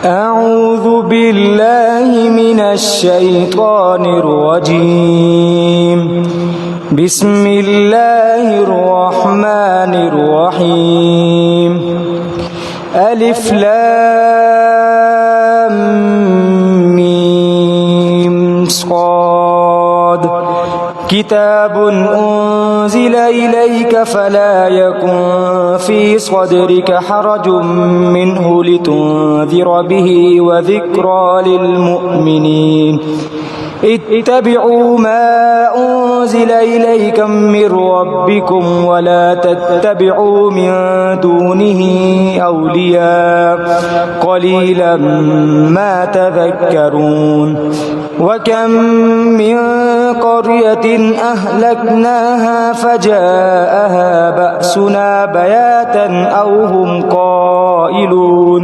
أعوذ بالله من الشيطان الرجيم. بسم الله الرحمن الرحيم. ألف لام ميم صاد. كتاب أنزل إليك فلا يكن في صدرك حرج منه لتنذر به وذكرى للمؤمنين. اتبعوا ما أنزل إليكم من ربكم ولا تتبعوا من دونه أولياء قليلا ما تذكرون. وكم من قرية أهلكناها فجاءها بأسنا بياتا أو هم قائلون.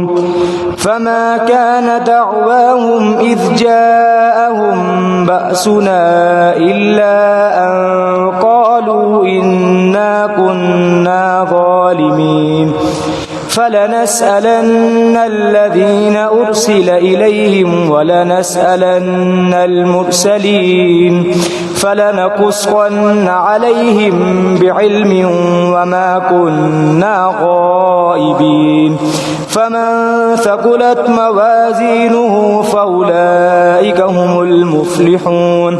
فما كان دعواهم إذ جاءهم بأسنا إلا أن قالوا إنا كنا ظالمين. فلنسألن الذين أرسل إليهم ولنسألن المرسلين فلنقصن عليهم بعلم وما كنا غائبين. فمن ثقلت موازينه فأولئك هم المفلحون.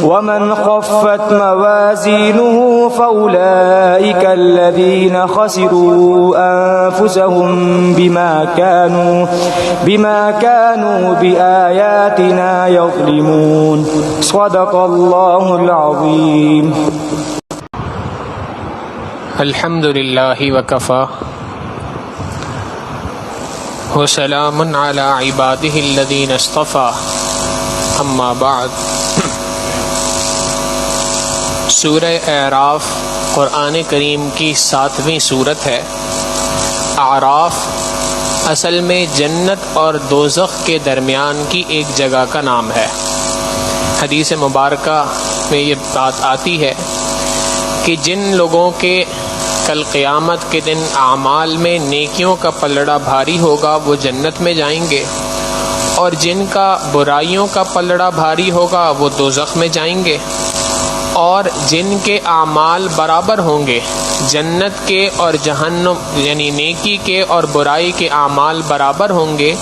ومن خفت موازينه فأولئك الذين خسروا أنفسهم بما كانوا بآياتنا يظلمون. صدق الله العظيم. الحمد لله وكفى وسلام على عباده الذين اصطفى. اما بعد. سورہ اعراف قرآن کریم کی 7ویں سورت ہے. اعراف اصل میں جنت اور دوزخ کے درمیان کی ایک جگہ کا نام ہے. حدیث مبارکہ میں یہ بات آتی ہے کہ جن لوگوں کے کل قیامت کے دن اعمال میں نیکیوں کا پلڑا بھاری ہوگا وہ جنت میں جائیں گے، اور جن کا برائیوں کا پلڑا بھاری ہوگا وہ دوزخ میں جائیں گے. اور جن کے اعمال برابر ہوں گے، جنت کے اور جہنم یعنی نیکی کے اور برائی کے اعمال برابر ہوں گے،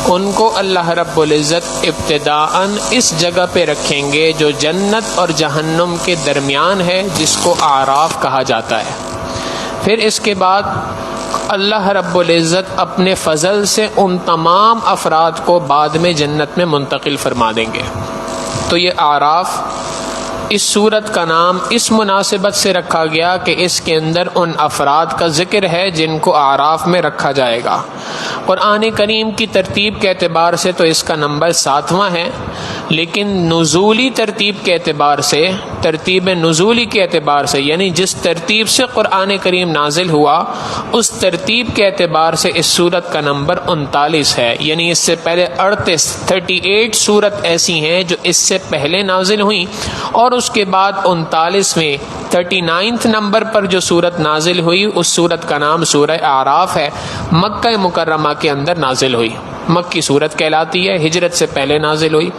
ان کو اللہ رب العزت ابتداءً اس جگہ پہ رکھیں گے جو جنت اور جہنم کے درمیان ہے، جس کو اعراف کہا جاتا ہے. پھر اس کے بعد اللہ رب العزت اپنے فضل سے ان تمام افراد کو بعد میں جنت میں منتقل فرما دیں گے. تو یہ اعراف اس سورت کا نام اس مناسبت سے رکھا گیا کہ اس کے اندر ان افراد کا ذکر ہے جن کو اعراف میں رکھا جائے گا. قرآن کریم کی ترتیب کے اعتبار سے تو اس کا نمبر 7واں ہے، لیکن نزولی ترتیب کے اعتبار سے، ترتیب نزولی کے اعتبار سے یعنی جس ترتیب سے قرآن کریم نازل ہوا اس ترتیب کے اعتبار سے اس سورت کا نمبر 39 ہے. یعنی اس سے پہلے 38 سورت ایسی ہیں جو اس سے پہلے نازل ہوئیں، اور اس کے بعد 39ویں 39 نمبر پر جو سورت نازل ہوئی اس سورت کا نام سورہ اعراف ہے. مکہ مکرمہ کے اندر نازل ہوئی، مکی سورت کہلاتی ہے، ہجرت سے پہلے نازل ہوئی.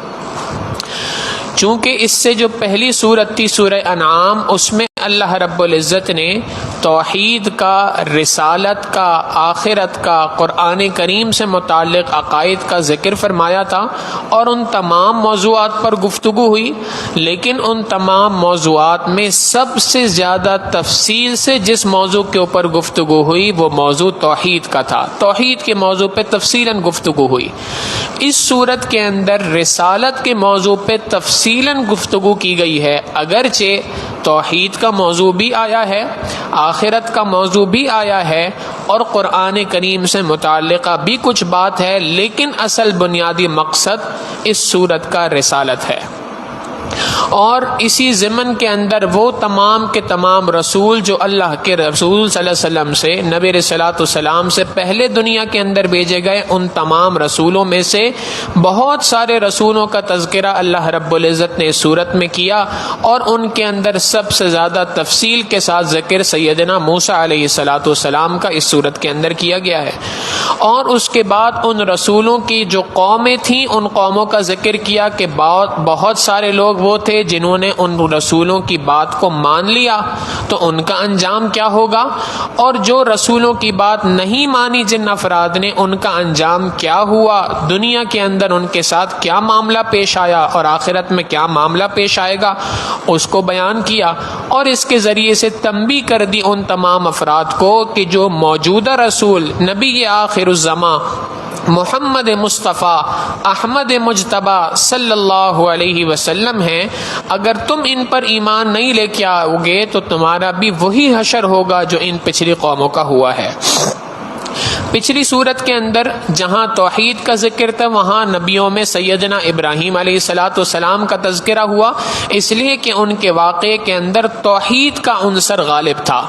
چونکہ اس سے جو پہلی سورت تھی سورہ انعام، اس میں اللہ رب العزت نے توحید کا، رسالت کا، آخرت کا، قرآن کریم سے متعلق عقائد کا ذکر فرمایا تھا، اور ان تمام موضوعات پر گفتگو ہوئی. لیکن ان تمام موضوعات میں سب سے زیادہ تفصیل سے جس موضوع کے اوپر گفتگو ہوئی وہ موضوع توحید کا تھا. توحید کے موضوع پہ تفصیلاً گفتگو ہوئی. اس سورت کے اندر رسالت کے موضوع پہ تفصیلاً گفتگو کی گئی ہے، اگرچہ توحید کا موضوع بھی آیا ہے، آخرت کا موضوع بھی آیا ہے، اور قرآن کریم سے متعلقہ بھی کچھ بات ہے، لیکن اصل بنیادی مقصد اس سورت کا رسالت ہے. اور اسی ضمن کے اندر وہ تمام کے تمام رسول جو اللہ کے رسول صلی اللہ علیہ وسلم سے، نبی علیہ الصلوۃ والسلام سے پہلے دنیا کے اندر بھیجے گئے، ان تمام رسولوں میں سے بہت سارے رسولوں کا تذکرہ اللہ رب العزت نے اس صورت میں کیا، اور ان کے اندر سب سے زیادہ تفصیل کے ساتھ ذکر سیدنا موسیٰ علیہ الصلوۃ والسلام کا اس صورت کے اندر کیا گیا ہے۔ اور اس کے بعد ان رسولوں کی جو قومیں تھیں ان قوموں کا ذکر کیا کہ بہت سارے لوگ وہ تھے جنہوں نے ان رسولوں کی بات کو مان لیا، تو ان کا انجام کیا ہوگا، اور جو رسولوں کی بات نہیں مانی جن افراد نے، ان کا انجام کیا ہوا، دنیا کے اندر ان کے ساتھ کیا معاملہ پیش آیا اور آخرت میں کیا معاملہ پیش آئے گا، اس کو بیان کیا، اور اس کے ذریعے سے تنبیہ کر دی ان تمام افراد کو کہ جو موجودہ رسول نبی آخر الزماں محمد مصطفیٰ احمد مجتبی صلی اللہ علیہ وسلم ہیں، اگر تم ان پر ایمان نہیں لے کے آؤ گے تو تمہارا بھی وہی حشر ہوگا جو ان پچھلی قوموں کا ہوا ہے۔ پچھلی صورت کے اندر جہاں توحید کا ذکر تھا وہاں نبیوں میں سیدنا ابراہیم علیہ الصلوۃ والسلام کا تذکرہ ہوا، اس لیے کہ ان کے واقعے کے اندر توحید کا عنصر غالب تھا۔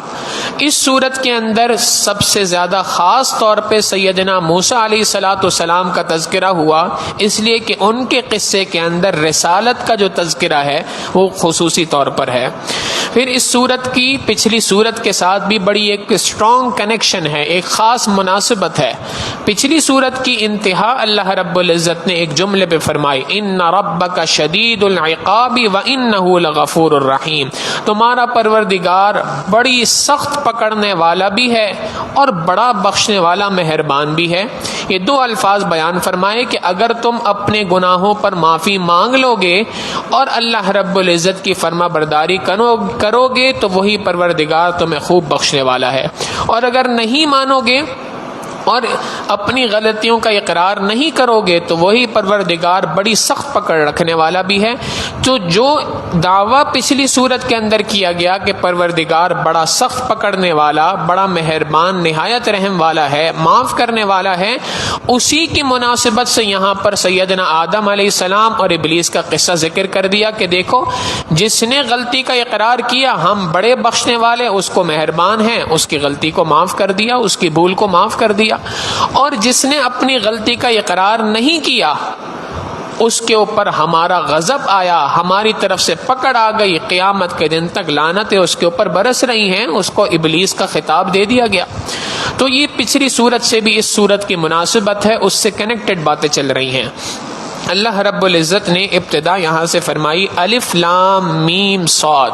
اس صورت کے اندر سب سے زیادہ خاص طور پہ سیدنا موسیٰ علیہ الصلوۃ والسلام کا تذکرہ ہوا، اس لیے کہ ان کے قصے کے اندر رسالت کا جو تذکرہ ہے وہ خصوصی طور پر ہے۔ پھر اس صورت کی پچھلی صورت کے ساتھ بھی بڑی ایک اسٹرانگ کنیکشن ہے، ایک خاص مناسبت ہے۔ پچھلی صورت کی انتہا اللہ رب العزت نے ایک جملے پہ فرمائی، ان ربک شدید العقاب وانہ لغفور الرحیم، تمہارا پروردگار بڑی سخت پکڑنے والا بھی ہے اور بڑا بخشنے والا مہربان بھی ہے۔ یہ دو الفاظ بیان فرمائے کہ اگر تم اپنے گناہوں پر معافی مانگ لو گے اور اللہ رب العزت کی فرما برداری کرو گے تو وہی پروردگار تمہیں خوب بخشنے والا ہے، اور اگر نہیں مانو گے اور اپنی غلطیوں کا اقرار نہیں کرو گے تو وہی پروردگار بڑی سخت پکڑ رکھنے والا بھی ہے۔ تو جو دعویٰ پچھلی صورت کے اندر کیا گیا کہ پروردگار بڑا سخت پکڑنے والا، بڑا مہربان، نہایت رحم والا ہے، معاف کرنے والا ہے، اسی کی مناسبت سے یہاں پر سیدنا آدم علیہ السلام اور ابلیس کا قصہ ذکر کر دیا کہ دیکھو جس نے غلطی کا اقرار کیا ہم بڑے بخشنے والے، اس کو مہربان ہیں، اس کی غلطی کو معاف کر دیا، اس کی بھول کو معاف کر دیا، اور جس نے اپنی غلطی کا اقرار نہیں کیا اس کے اوپر ہمارا غضب آیا، ہماری طرف سے پکڑ آ گئی، قیامت کے دن تک لعنتیں اس کے اوپر برس رہی ہیں، اس کو ابلیس کا خطاب دے دیا گیا۔ تو یہ پچھلی صورت سے بھی اس صورت کی مناسبت ہے، اس سے کنیکٹڈ باتیں چل رہی ہیں۔ اللہ رب العزت نے ابتدا یہاں سے فرمائی الف لام میم صاد،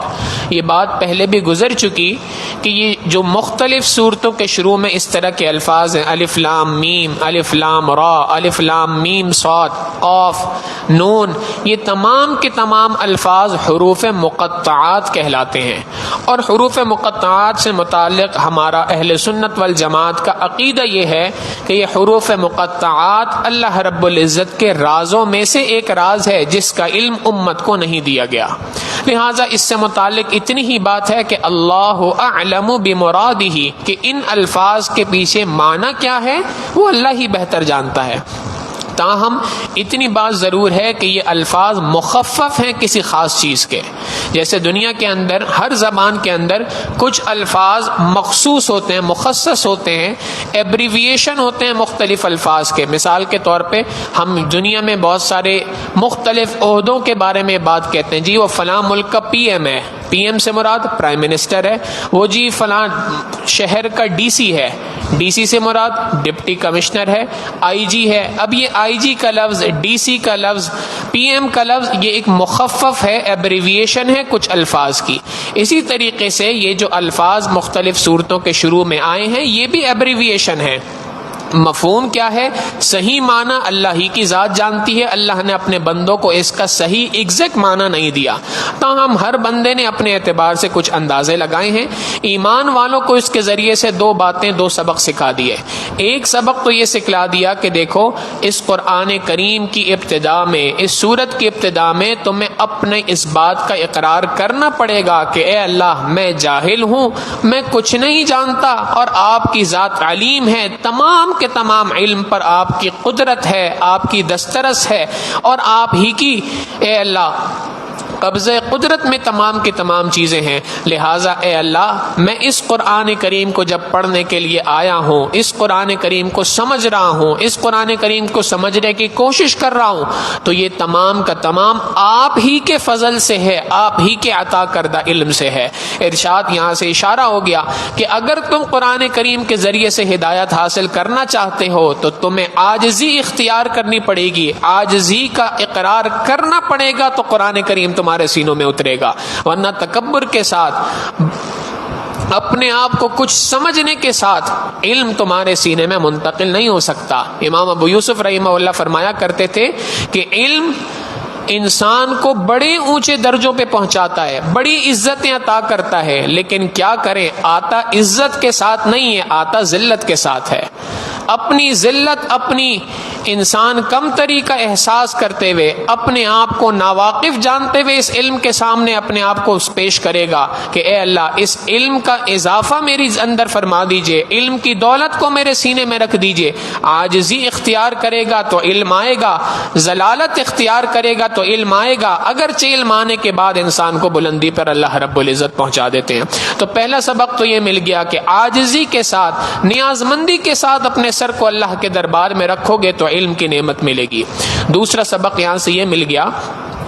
یہ بات پہلے بھی گزر چکی کہ یہ جو مختلف صورتوں کے شروع میں اس طرح کے الفاظ ہیں، الف لام میم، الف لام را، الف لام میم صاد، قاف، نون، یہ تمام کے تمام الفاظ حروف مقطعات کہلاتے ہیں، اور حروف مقطعات سے متعلق ہمارا اہل سنت والجماعت کا عقیدہ یہ ہے کہ یہ حروف مقطعات اللہ رب العزت کے رازوں میں سے ایک راز ہے جس کا علم امت کو نہیں دیا گیا، لہٰذا اس سے متعلق اتنی ہی بات ہے کہ اللہ اعلم بمرادہ، کہ ان الفاظ کے پیچھے معنی کیا ہے وہ اللہ ہی بہتر جانتا ہے۔ تاہم اتنی بات ضرور ہے کہ یہ الفاظ مخفف ہیں کسی خاص چیز کے، جیسے دنیا کے اندر ہر زبان کے اندر کچھ الفاظ مخصوص ہوتے ہیں، مخصص ہوتے ہیں، ایبریویشن ہوتے ہیں مختلف الفاظ کے۔ مثال کے طور پہ ہم دنیا میں بہت سارے مختلف عہدوں کے بارے میں بات کہتے ہیں، جی وہ فلاں ملک کا پی ایم ہے، پی ایم سے مراد پرائم منسٹر ہے، وہ جی فلاں شہر کا ڈی سی ہے، ڈی سی سے مراد ڈپٹی کمشنر ہے، آئی جی ہے۔ اب یہ آئی جی کا لفظ، ڈی سی کا لفظ، پی ایم کا لفظ، یہ ایک مخفف ہے، ایبریویشن ہے کچھ الفاظ کی۔ اسی طریقے سے یہ جو الفاظ مختلف صورتوں کے شروع میں آئے ہیں یہ بھی ایبریویشن ہے۔ مفہوم کیا ہے؟ صحیح معنی اللہ ہی کی ذات جانتی ہے، اللہ نے اپنے بندوں کو اس کا صحیح ایگزیکٹ معنی نہیں دیا، تاہم ہر بندے نے اپنے اعتبار سے کچھ اندازے لگائے ہیں۔ ایمان والوں کو اس کے ذریعے سے دو سبق سکھا دیے۔ ایک سبق تو یہ سکھلا دیا کہ دیکھو اس قرآن کریم کی ابتدا میں، اس سورت کی ابتدا میں تمہیں اپنے اس بات کا اقرار کرنا پڑے گا کہ اے اللہ میں جاہل ہوں، میں کچھ نہیں جانتا، اور آپ کی ذات علیم ہے، تمام کے تمام علم پر آپ کی قدرت ہے، آپ کی دسترس ہے، اور آپ ہی کی اے اللہ قبضہ قدرت میں تمام کی تمام چیزیں ہیں. لہٰذا اے اللہ میں اس قرآن کریم کو جب پڑھنے کے لیے آیا ہوں، اس قرآن کریم کو سمجھ رہا ہوں، اس قرآن کریم کو سمجھنے کی کوشش کر رہا ہوں، تو یہ تمام کا تمام آپ ہی کے فضل سے ہے، آپ ہی کے عطا کردہ علم سے ہے. ارشاد یہاں سے اشارہ ہو گیا کہ اگر تم قرآن کریم کے ذریعے سے ہدایت حاصل کرنا چاہتے ہو تو تمہیں عاجزی اختیار کرنی پڑے گی، عاجزی کا اقرار کرنا پڑے گا تو قرآن کریم تمہارے سینوں میں اترے گا، ورنہ تکبر کے ساتھ اپنے آپ کو کچھ سمجھنے کے ساتھ علم تمہارے سینے میں منتقل نہیں ہو سکتا. امام ابو یوسف رحمہ اللہ فرمایا کرتے تھے کہ علم انسان کو بڑے اونچے درجوں پہ پہنچاتا ہے، بڑی عزتیں عطا کرتا ہے، لیکن کیا کریں، آتا عزت کے ساتھ نہیں ہے، آتا ذلت کے ساتھ ہے. اپنی ذلت، اپنی انسان کم تری کا احساس کرتے ہوئے، اپنے آپ کو ناواقف جانتے ہوئے اس علم کے سامنے اپنے آپ کو پیش کرے گا کہ اے اللہ اس علم کا اضافہ میری اندر فرما دیجئے، علم کی دولت کو میرے سینے میں رکھ دیجئے. عاجزی اختیار کرے گا تو علم آئے گا، ذلالت اختیار کرے گا تو علم آئے گا، اگرچہ علم آنے کے بعد انسان کو بلندی پر اللہ رب العزت پہنچا دیتے ہیں. تو پہلا سبق تو یہ مل گیا کہ عاجزی کے ساتھ، نیاز مندی کے ساتھ اپنے سر کو اللہ کے دربار میں رکھو گے تو علم کی نعمت ملے گی. دوسرا سبق یہاں سے یہ مل گیا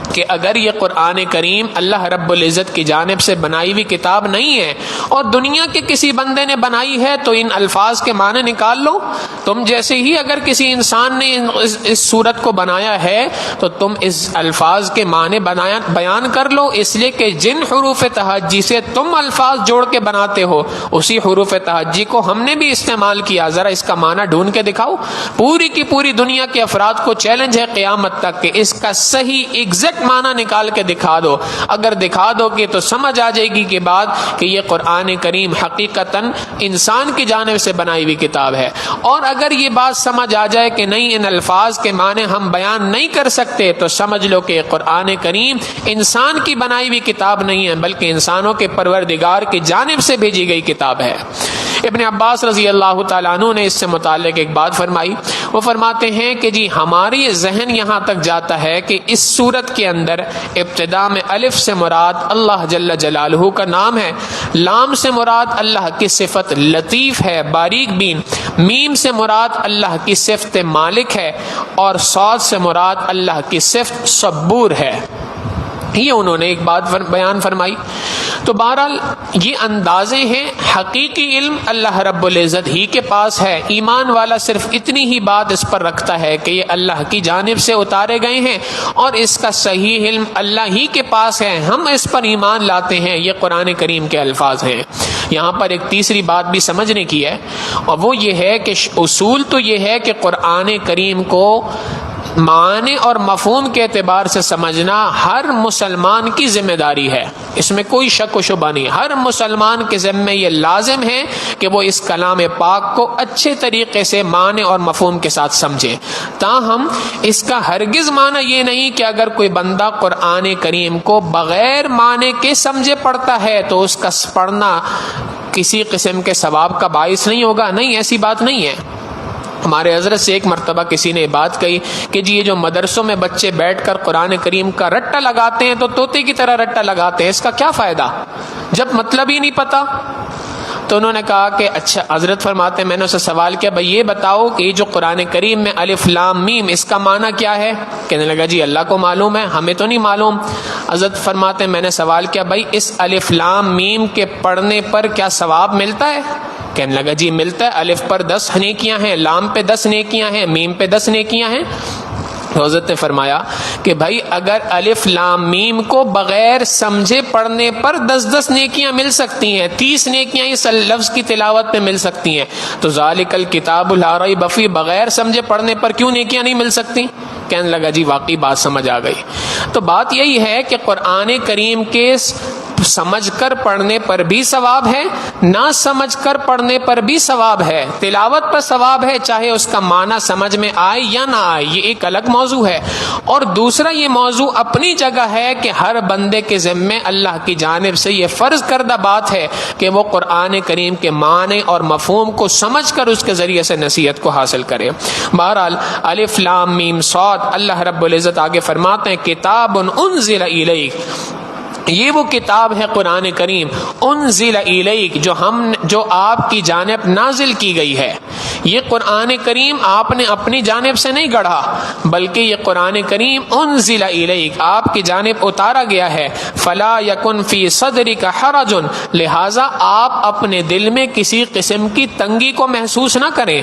کہ اگر یہ قرآن کریم اللہ رب العزت کی جانب سے بنائی ہوئی کتاب نہیں ہے اور دنیا کے کسی بندے نے بنائی ہے تو ان الفاظ کے معنی نکال لو. تم جیسے ہی اگر کسی انسان نے اس صورت کو بنایا ہے تو تم اس الفاظ کے معنی بیان کر لو، اس لیے کہ جن حروف تہجی سے تم الفاظ جوڑ کے بناتے ہو اسی حروف تہجی کو ہم نے بھی استعمال کیا، ذرا اس کا معنی ڈھونڈ کے دکھاؤ. پوری کی پوری دنیا کے افراد کو چیلنج ہے قیامت تک کہ اس کا صحیح ایگزیکٹ معنی نکال کے دکھا دو. اگر دکھا دو گے تو سمجھ آ جائے گی کہ بات کہ یہ قرآن کریم حقیقتاً انسان کی جانب سے بنائی ہوئی کتاب ہے. اور اگر یہ بات سمجھ آ جائے کہ نہیں ان الفاظ کے معنی ہم بیان نہیں کر سکتے تو سمجھ لو کہ قرآن کریم انسان کی بنائی ہوئی کتاب نہیں ہے بلکہ انسانوں کے پروردگار کی جانب سے بھیجی گئی کتاب ہے. ابن عباس رضی اللہ تعالیٰ عنہ نے اس سے متعلق ایک بات فرمائی. وہ فرماتے ہیں کہ جی ہماری ذہن یہاں تک جاتا ہے کہ اس سورت کے اندر ابتدا میں الف سے مراد اللہ جل جلالہ کا نام ہے، لام سے مراد اللہ کی صفت لطیف ہے باریک بین، میم سے مراد اللہ کی صفت مالک ہے، اور صاد سے مراد اللہ کی صفت صبور ہے. یہ انہوں نے ایک بات بیان فرمائی. تو بہرحال یہ اندازے ہیں، حقیقی علم اللہ رب العزت ہی کے پاس ہے. ایمان والا صرف اتنی ہی بات اس پر رکھتا ہے کہ یہ اللہ کی جانب سے اتارے گئے ہیں اور اس کا صحیح علم اللہ ہی کے پاس ہے، ہم اس پر ایمان لاتے ہیں. یہ قرآن کریم کے الفاظ ہیں. یہاں پر ایک تیسری بات بھی سمجھنے کی ہے اور وہ یہ ہے کہ اصول تو یہ ہے کہ قرآن کریم کو معنی اور مفہوم کے اعتبار سے سمجھنا ہر مسلمان کی ذمہ داری ہے، اس میں کوئی شک و شبہ نہیں. ہر مسلمان کے ذمہ یہ لازم ہے کہ وہ اس کلام پاک کو اچھے طریقے سے معنی اور مفہوم کے ساتھ سمجھے. تاہم اس کا ہرگز معنی یہ نہیں کہ اگر کوئی بندہ قرآن کریم کو بغیر معنی کے سمجھے پڑھتا ہے تو اس کا پڑھنا کسی قسم کے ثواب کا باعث نہیں ہوگا. نہیں، ایسی بات نہیں ہے. ہمارے حضرت سے ایک مرتبہ کسی نے بات کہی کہ جی یہ جو مدرسوں میں بچے بیٹھ کر قرآن کریم کا رٹا لگاتے ہیں تو طوطے کی طرح رٹا لگاتے ہیں، اس کا کیا فائدہ جب مطلب ہی نہیں پتا. تو انہوں نے کہا کہ اچھا، حضرت فرماتے ہیں میں نے اسے سوال کیا بھائی یہ بتاؤ کہ یہ جو قرآن کریم میں الف لام میم اس کا معنی کیا ہے؟ کہنے لگا جی اللہ کو معلوم ہے، ہمیں تو نہیں معلوم. حضرت فرماتے ہیں میں نے سوال کیا بھائی اس الف لام میم کے پڑھنے پر کیا ثواب ملتا ہے؟ کہنے لگا جی ملتا ہے. الف پر 10 نیکیاں ہیں، لام پہ 10 نیکیاں ہیں، میم پہ 10 نیکیاں ہیں. حضرت نے فرمایا کہ بھائی اگر الف لام میم کو بغیر سمجھے پڑھنے پر 10 نیکیاں مل سکتی ہیں، 30 نیکیاں اس لفظ کی تلاوت پہ مل سکتی ہیں، تو ذالک الکتاب لا ریب فیہ بغیر سمجھے پڑھنے پر کیوں نیکیاں نہیں مل سکتی؟ کہنے لگا جی واقعی بات سمجھ آ گئی. تو بات یہی ہے کہ قرآن کریم کے سمجھ کر پڑھنے پر بھی ثواب ہے، نہ سمجھ کر پڑھنے پر بھی ثواب ہے، تلاوت پر ثواب ہے چاہے اس کا معنی سمجھ میں آئے یا نہ آئے، یہ ایک الگ موضوع ہے۔ اور دوسرا یہ موضوع اپنی جگہ ہے کہ ہر بندے کے ذمے اللہ کی جانب سے یہ فرض کردہ بات ہے کہ وہ قرآن کریم کے معنی اور مفہوم کو سمجھ کر اس کے ذریعے سے نصیحت کو حاصل کرے۔ بہرحال الف لام میم صاد، اللہ رب العزت آگے فرماتے ہیں کتاب انزل الیک، یہ وہ کتاب ہے قرآن کریم، انزل الیک، جو آپ کی جانب نازل کی گئی ہے۔ یہ قرآن کریم آپ نے اپنی جانب سے نہیں گڑھا، بلکہ یہ قرآن کریم انزل الیک، آپ کی جانب اتارا گیا ہے۔ فلا یکن فی صدرک حرج، لہٰذا آپ اپنے دل میں کسی قسم کی تنگی کو محسوس نہ کریں۔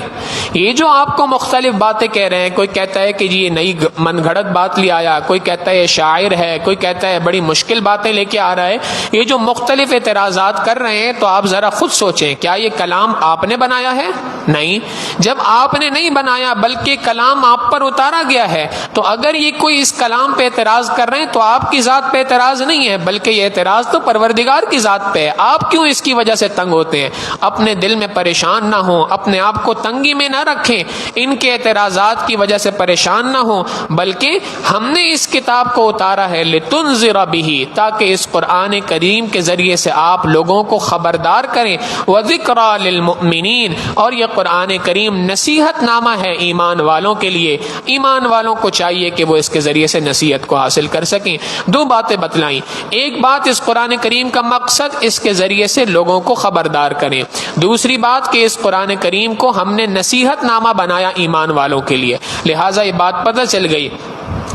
یہ جو آپ کو مختلف باتیں کہہ رہے ہیں، کوئی کہتا ہے کہ یہ نئی من گھڑت بات لے آیا، کوئی کہتا ہے شاعر ہے، کوئی کہتا ہے بڑی مشکل باتیں لے کے آ رہا ہے، یہ جو مختلف اعتراضات کر رہے ہیں تو آپ ذرا خود سوچیں، کیا یہ کلام آپ نے بنایا ہے؟ نہیں۔ جب آپ نے نہیں بنایا بلکہ کلام آپ پر اتارا گیا ہے، تو اگر یہ کوئی اس کلام پہ اعتراض کر رہے ہیں تو آپ کی ذات پہ اعتراض نہیں ہے، بلکہ یہ اعتراض تو پروردگار کی ذات پہ ہے۔ آپ کیوں اس کی وجہ سے تنگ ہوتے ہیں؟ اپنے دل میں پریشان نہ ہوں، اپنے آپ کو تنگی میں نہ رکھیں، ان کے اعتراضات کی وجہ سے پریشان نہ ہوں، بلکہ ہم نے اس کتاب کو اتارا ہے لتنذر بہ، تاکہ اس قرآن کریم کے ذریعے سے آپ لوگوں کو خبردار کریں، وذکریٰ للمؤمنین، اور یہ قرآن کریم نصیحت نامہ ہے ایمان والوں کے لیے۔ ایمان والوں کو چاہیے کہ وہ اس کے ذریعے سے نصیحت کو حاصل کر سکیں۔ دو باتیں بتلائیں، ایک بات اس قرآن کریم کا مقصد اس کے ذریعے سے لوگوں کو خبردار کریں، دوسری بات کہ اس قرآن کریم کو ہم نے نصیحت نامہ بنایا ایمان والوں کے لیے۔ لہٰذا یہ بات پتہ چل گئی،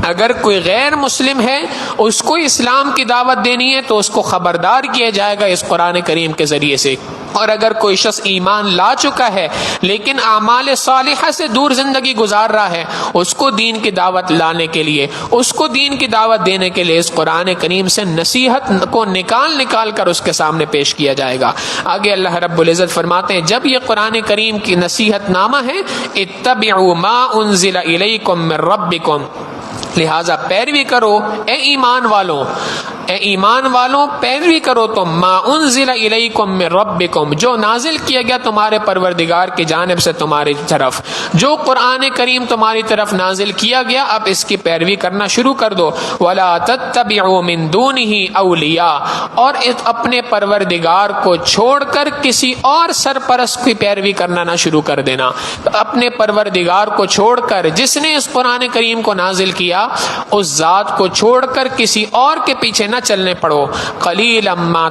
اگر کوئی غیر مسلم ہے اس کو اسلام کی دعوت دینی ہے تو اس کو خبردار کیا جائے گا اس قرآن کریم کے ذریعے سے، اور اگر کوئی شخص ایمان لا چکا ہے لیکن اعمال صالحہ سے دور زندگی گزار رہا ہے، اس کو دین کی دعوت لانے کے لیے، اس کو دین کی دعوت دینے کے لیے اس قرآن کریم سے نصیحت کو نکال کر اس کے سامنے پیش کیا جائے گا۔ آگے اللہ رب العزت فرماتے ہیں جب یہ قرآن کریم کی نصیحت نامہ ہے، اتبعوا ما انزل الیکم من ربکم، لہٰذا پیروی کرو اے ایمان والوں پیروی کرو تم ما انزل الیکم من ربکم، جو نازل کیا گیا تمہارے پروردگار کی جانب سے تمہاری طرف، جو قرآن کریم تمہاری طرف نازل کیا گیا اب اس کی پیروی کرنا شروع کر دو۔ ولا تتبعوا من دونہ اولیاء، اور اپنے پروردگار کو چھوڑ کر کسی اور سرپرست کی پیروی کرنا نہ شروع کر دینا۔ اپنے پروردگار کو چھوڑ کر، جس نے اس قرآن کریم کو نازل کیا، اس ذات کو چھوڑ کر کسی اور کے پیچھے نہ چلنے پڑو۔ قلیلا ما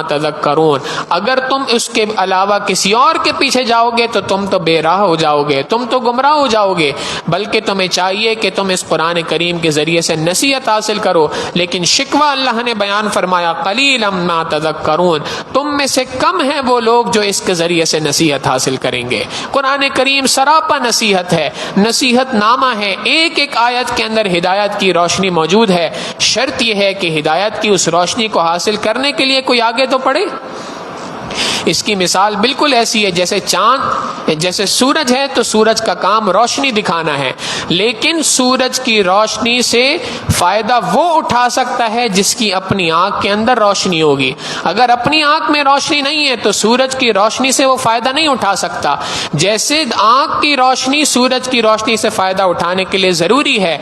تذکرون، اگر تم اس کے علاوہ کسی اور کے پیچھے جاؤ گے تو تم تو بے راہ ہو جاؤ گے، تم تو گمراہ ہو جاؤ گے، بلکہ تمہیں چاہیے کہ تم اس قرآن کریم کے ذریعے سے نصیحت حاصل کرو۔ لیکن شکوہ اللہ نے بیان فرمایا قلیلا ما تذکرون، تم میں سے کم ہیں وہ لوگ جو اس کے ذریعے سے نصیحت حاصل کریں گے۔ قرآن کریم سراپا نصیحت ہے، نصیحت نامہ ہے، ایک ایک آیت کے اندر ہدایت کی روشنی موجود ہے۔ شرط یہ ہے کہ ہدایت کی اس روشنی کو حاصل کرنے کے لیے کوئی آگے تو پڑھے۔ اس کی مثال بالکل ایسی ہے جیسے چاند، جیسے سورج ہے تو سورج کا کام روشنی دکھانا ہے، لیکن سورج کی روشنی سے فائدہ وہ اٹھا سکتا ہے جس کی اپنی آنکھ کے اندر روشنی ہوگی۔ اگر اپنی آنکھ میں روشنی نہیں ہے تو سورج کی روشنی سے وہ فائدہ نہیں اٹھا سکتا۔ جیسے آنکھ کی روشنی سورج کی روشنی سے فائدہ اٹھانے کے لیے ضروری ہے،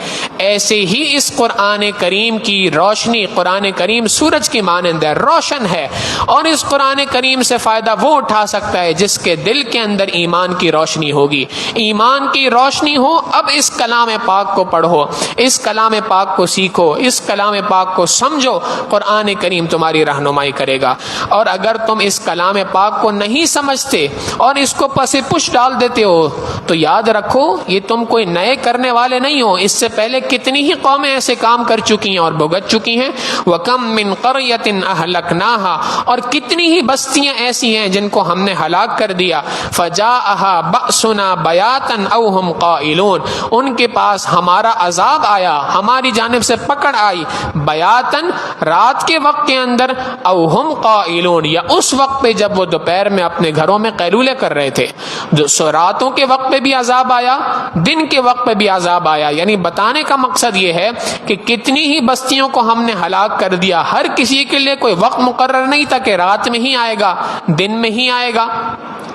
ایسے ہی اس قرآن کریم کی روشنی، قرآن کریم سورج کی مانند ہے، روشن ہے، اور اس قرآن کریم سے فائدہ وہ اٹھا سکتا ہے جس کے دل کے اندر ایمان کی روشنی ہوگی۔ ایمان کی روشنی ہو، اب اس کلام پاک کو پڑھو، اس کلام پاک کو سیکھو، اس کلام پاک کو سمجھو، قرآن کریم تمہاری رہنمائی کرے گا۔ اور اگر تم اس کلام پاک کو نہیں سمجھتے اور اس کو پس پش ڈال دیتے ہو تو یاد رکھو یہ تم کوئی نئے کرنے والے نہیں ہو، اس سے پہلے کتنی ہی قومیں ایسے کام کر چکی ہیں اور بھگت چکی ہیں۔ وَكَم مِّن قَرْيَةٍ أَهْلَكْنَاهَا، اور کتنی ہی بستیاں ایسی ایسی ہیں جن کو ہم نے ہلاک کر دیا. فجاءها بأسنا بیاتا او ہم قائلون، ان کے پاس ہمارا عذاب آیا، ہماری جانب سے پکڑ آئی، بیاتن رات کے وقت کے اندر، او ہم قائلون یا اس وقت پہ جب وہ دوپہر میں اپنے گھروں میں قیلولے کر رہے تھے. جو راتوں کے وقت پہ بھی عذاب آیا، دن کے وقت پہ بھی عذاب آیا. یعنی بتانے کا مقصد یہ ہے کہ کتنی ہی بستیوں کو ہم نے ہلاک کر دیا. ہر کسی کے لیے کوئی وقت مقرر نہیں تھا کہ رات میں ہی آئے گا، دن میں ہی آئے گا،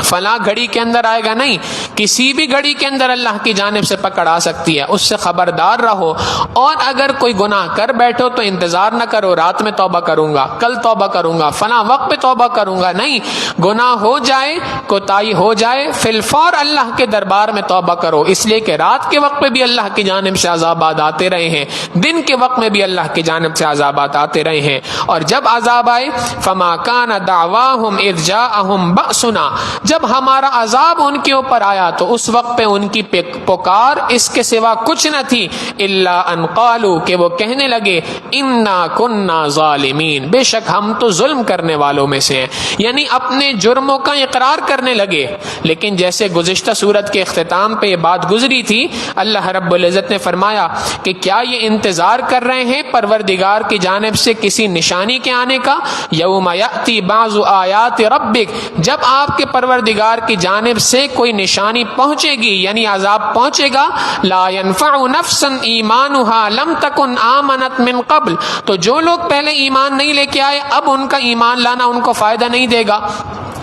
فلاں گھڑی کے اندر آئے گا. نہیں، کسی بھی گھڑی کے اندر اللہ کی جانب سے پکڑ آ سکتی ہے. اس سے خبردار رہو. اور اگر کوئی گناہ کر بیٹھو تو انتظار نہ کرو رات میں توبہ کروں گا، کل توبہ کروں گا، فلاں وقت پہ توبہ کروں گا. نہیں، گناہ ہو جائے، کوتاہی ہو جائے، فی الفور اللہ کے دربار میں توبہ کرو. اس لیے کہ رات کے وقت پہ بھی اللہ کی جانب سے عذابات آتے رہے ہیں، دن کے وقت میں بھی اللہ کی جانب سے عذابات آتے رہے ہیں. اور جب عذاب آئے، فما کان دعواہم اذ جاءہم بأسنا، جب ہمارا عذاب ان کے اوپر آیا تو اس وقت پہ ان کی پکار اس کے سوا کچھ نہ تھی، الا ان قالوا، کہ وہ کہنے لگے، انا کننا ظالمین، بے شک ہم تو ظلم کرنے والوں میں سے ہیں. یعنی اپنے جرموں کا اقرار کرنے لگے. لیکن جیسے گزشتہ سورت کے اختتام پہ یہ بات گزری تھی، اللہ رب العزت نے فرمایا کہ کیا یہ انتظار کر رہے ہیں پروردگار کی جانب سے کسی نشانی کے آنے کا؟ یوم یأتی بعض آیات ربک، جب آپ کے پروردگار کی جانب سے کوئی نشانی پہنچے گی، یعنی عذاب پہنچے گا، لا ينفع نفسا ایمانها لم تکن آمنت من قبل، تو جو لوگ پہلے ایمان نہیں لے کے آئے اب ان کا ایمان لانا ان کو فائدہ نہیں دے گا.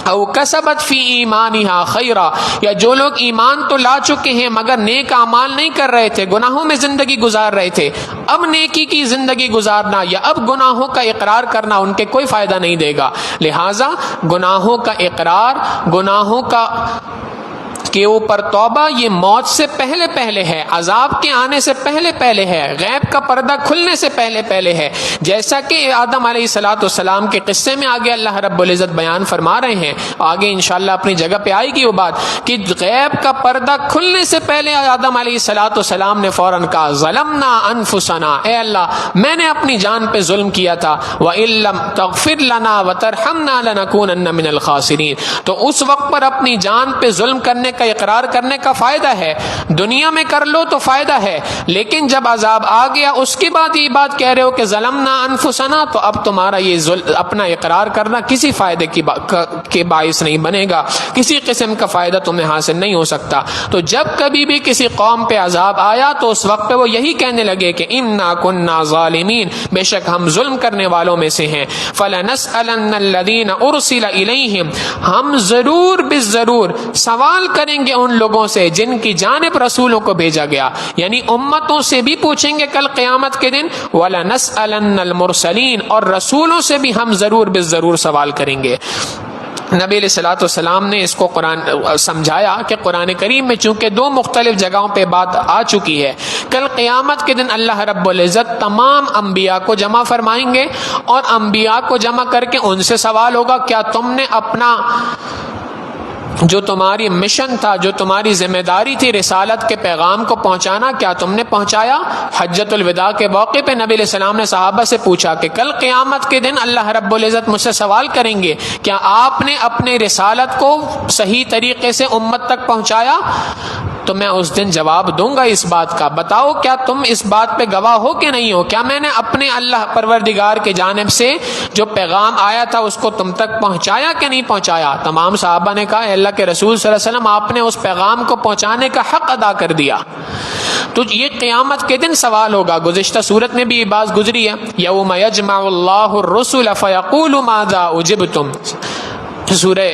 او کسبت فی ایمانها خیرا، یا جو لوگ ایمان تو لا چکے ہیں مگر نیک اعمال نہیں کر رہے تھے، گناہوں میں زندگی گزار رہے تھے، اب نیکی کی زندگی گزارنا یا اب گناہوں کا اقرار کرنا ان کے کوئی فائدہ نہیں دے گا. لہٰذا گناہوں کا اقرار، گناہوں کا کے اوپر توبہ، یہ موت سے پہلے پہلے ہے، عذاب کے آنے سے پہلے پہلے ہے، غیب کا پردہ کھلنے سے پہلے پہلے ہے. جیسا کہ آدم علیہ السلام کے قصے میں آگے اللہ رب العزت بیان فرما رہے ہیں، آگے انشاءاللہ اپنی جگہ پہ آئے گی وہ بات، کہ غیب کا پردہ کھلنے سے پہلے آدم علیہ السلام نے فوراً کہا، ظلمنا انفسنا، اے اللہ میں نے اپنی جان پہ ظلم کیا تھا، وَإِن لَّمْ تَغْفِرْ لَنَا وَتَرْحَمْنَا لَنَكُونَنَّ مِنَ الْخَاسِرِينَ. تو اس وقت پر اپنی جان پہ ظلم کرنے کا اقرار کرنے کا فائدہ ہے، دنیا میں کر لو تو فائدہ ہے، لیکن جب عذاب آ گیا اس کے بعد یہ بات کہہ رہے ہو کہ ظلمنا انفسنا، تو اب تمہارا یہ اپنا اقرار کرنا کسی فائدے کے باعث نہیں بنے گا، کسی قسم کا فائدہ تمہیں حاصل نہیں ہو سکتا. تو جب کبھی بھی کسی قوم پہ عذاب آیا تو اس وقت پہ وہ یہی کہنے لگے کہ انا کننا ظالمین، بے شک ہم ظلم کرنے والوں میں سے ہیں. فلنسألن الذین ارسل الیہم، ہم ضرور بالضرور سوال کریں گے ان لوگوں سے جن کی جانب رسولوں کو بھیجا گیا، یعنی امتوں سے بھی پوچھیں گے کل قیامت کے دن. وَلَنَسْأَلَنَّ الْمُرْسَلِينَ، اور رسولوں سے بھی ہم ضرور بالضرور سوال کریں گے. نبی علیہ السلام نے اس کو قرآن سمجھایا کہ قرآن کریم میں چونکہ دو مختلف جگہوں پہ بات آ چکی ہے، کل قیامت کے دن اللہ رب العزت تمام انبیاء کو جمع فرمائیں گے اور انبیاء کو جمع کر کے ان سے سوال ہوگا، کیا تم نے اپنا جو تمہاری مشن تھا، جو تمہاری ذمہ داری تھی رسالت کے پیغام کو پہنچانا، کیا تم نے پہنچایا؟ حجۃ الوداع کے موقع پہ نبی علیہ السلام نے صحابہ سے پوچھا کہ کل قیامت کے دن اللہ رب العزت مجھ سے سوال کریں گے، کیا آپ نے اپنے رسالت کو صحیح طریقے سے امت تک پہنچایا؟ تو میں اس دن جواب دوں گا اس بات کا، بتاؤ کیا تم اس بات پہ گواہ ہو کہ نہیں ہو؟ کیا میں نے اپنے اللہ پروردگار کی جانب سے جو پیغام آیا تھا اس کو تم تک پہنچایا کہ نہیں پہنچایا؟ تمام صحابہ نے کہا، اللہ کے رسول صلی اللہ علیہ وسلم آپ نے اس پیغام کو پہنچانے کا حق ادا کر دیا. تو یہ قیامت کے دن سوال ہوگا. گزشتہ صورت میں بھی یہ بات گزری ہے، یوم یجمع اللہ الرسل فیقول ماذا اجبتم، سورہ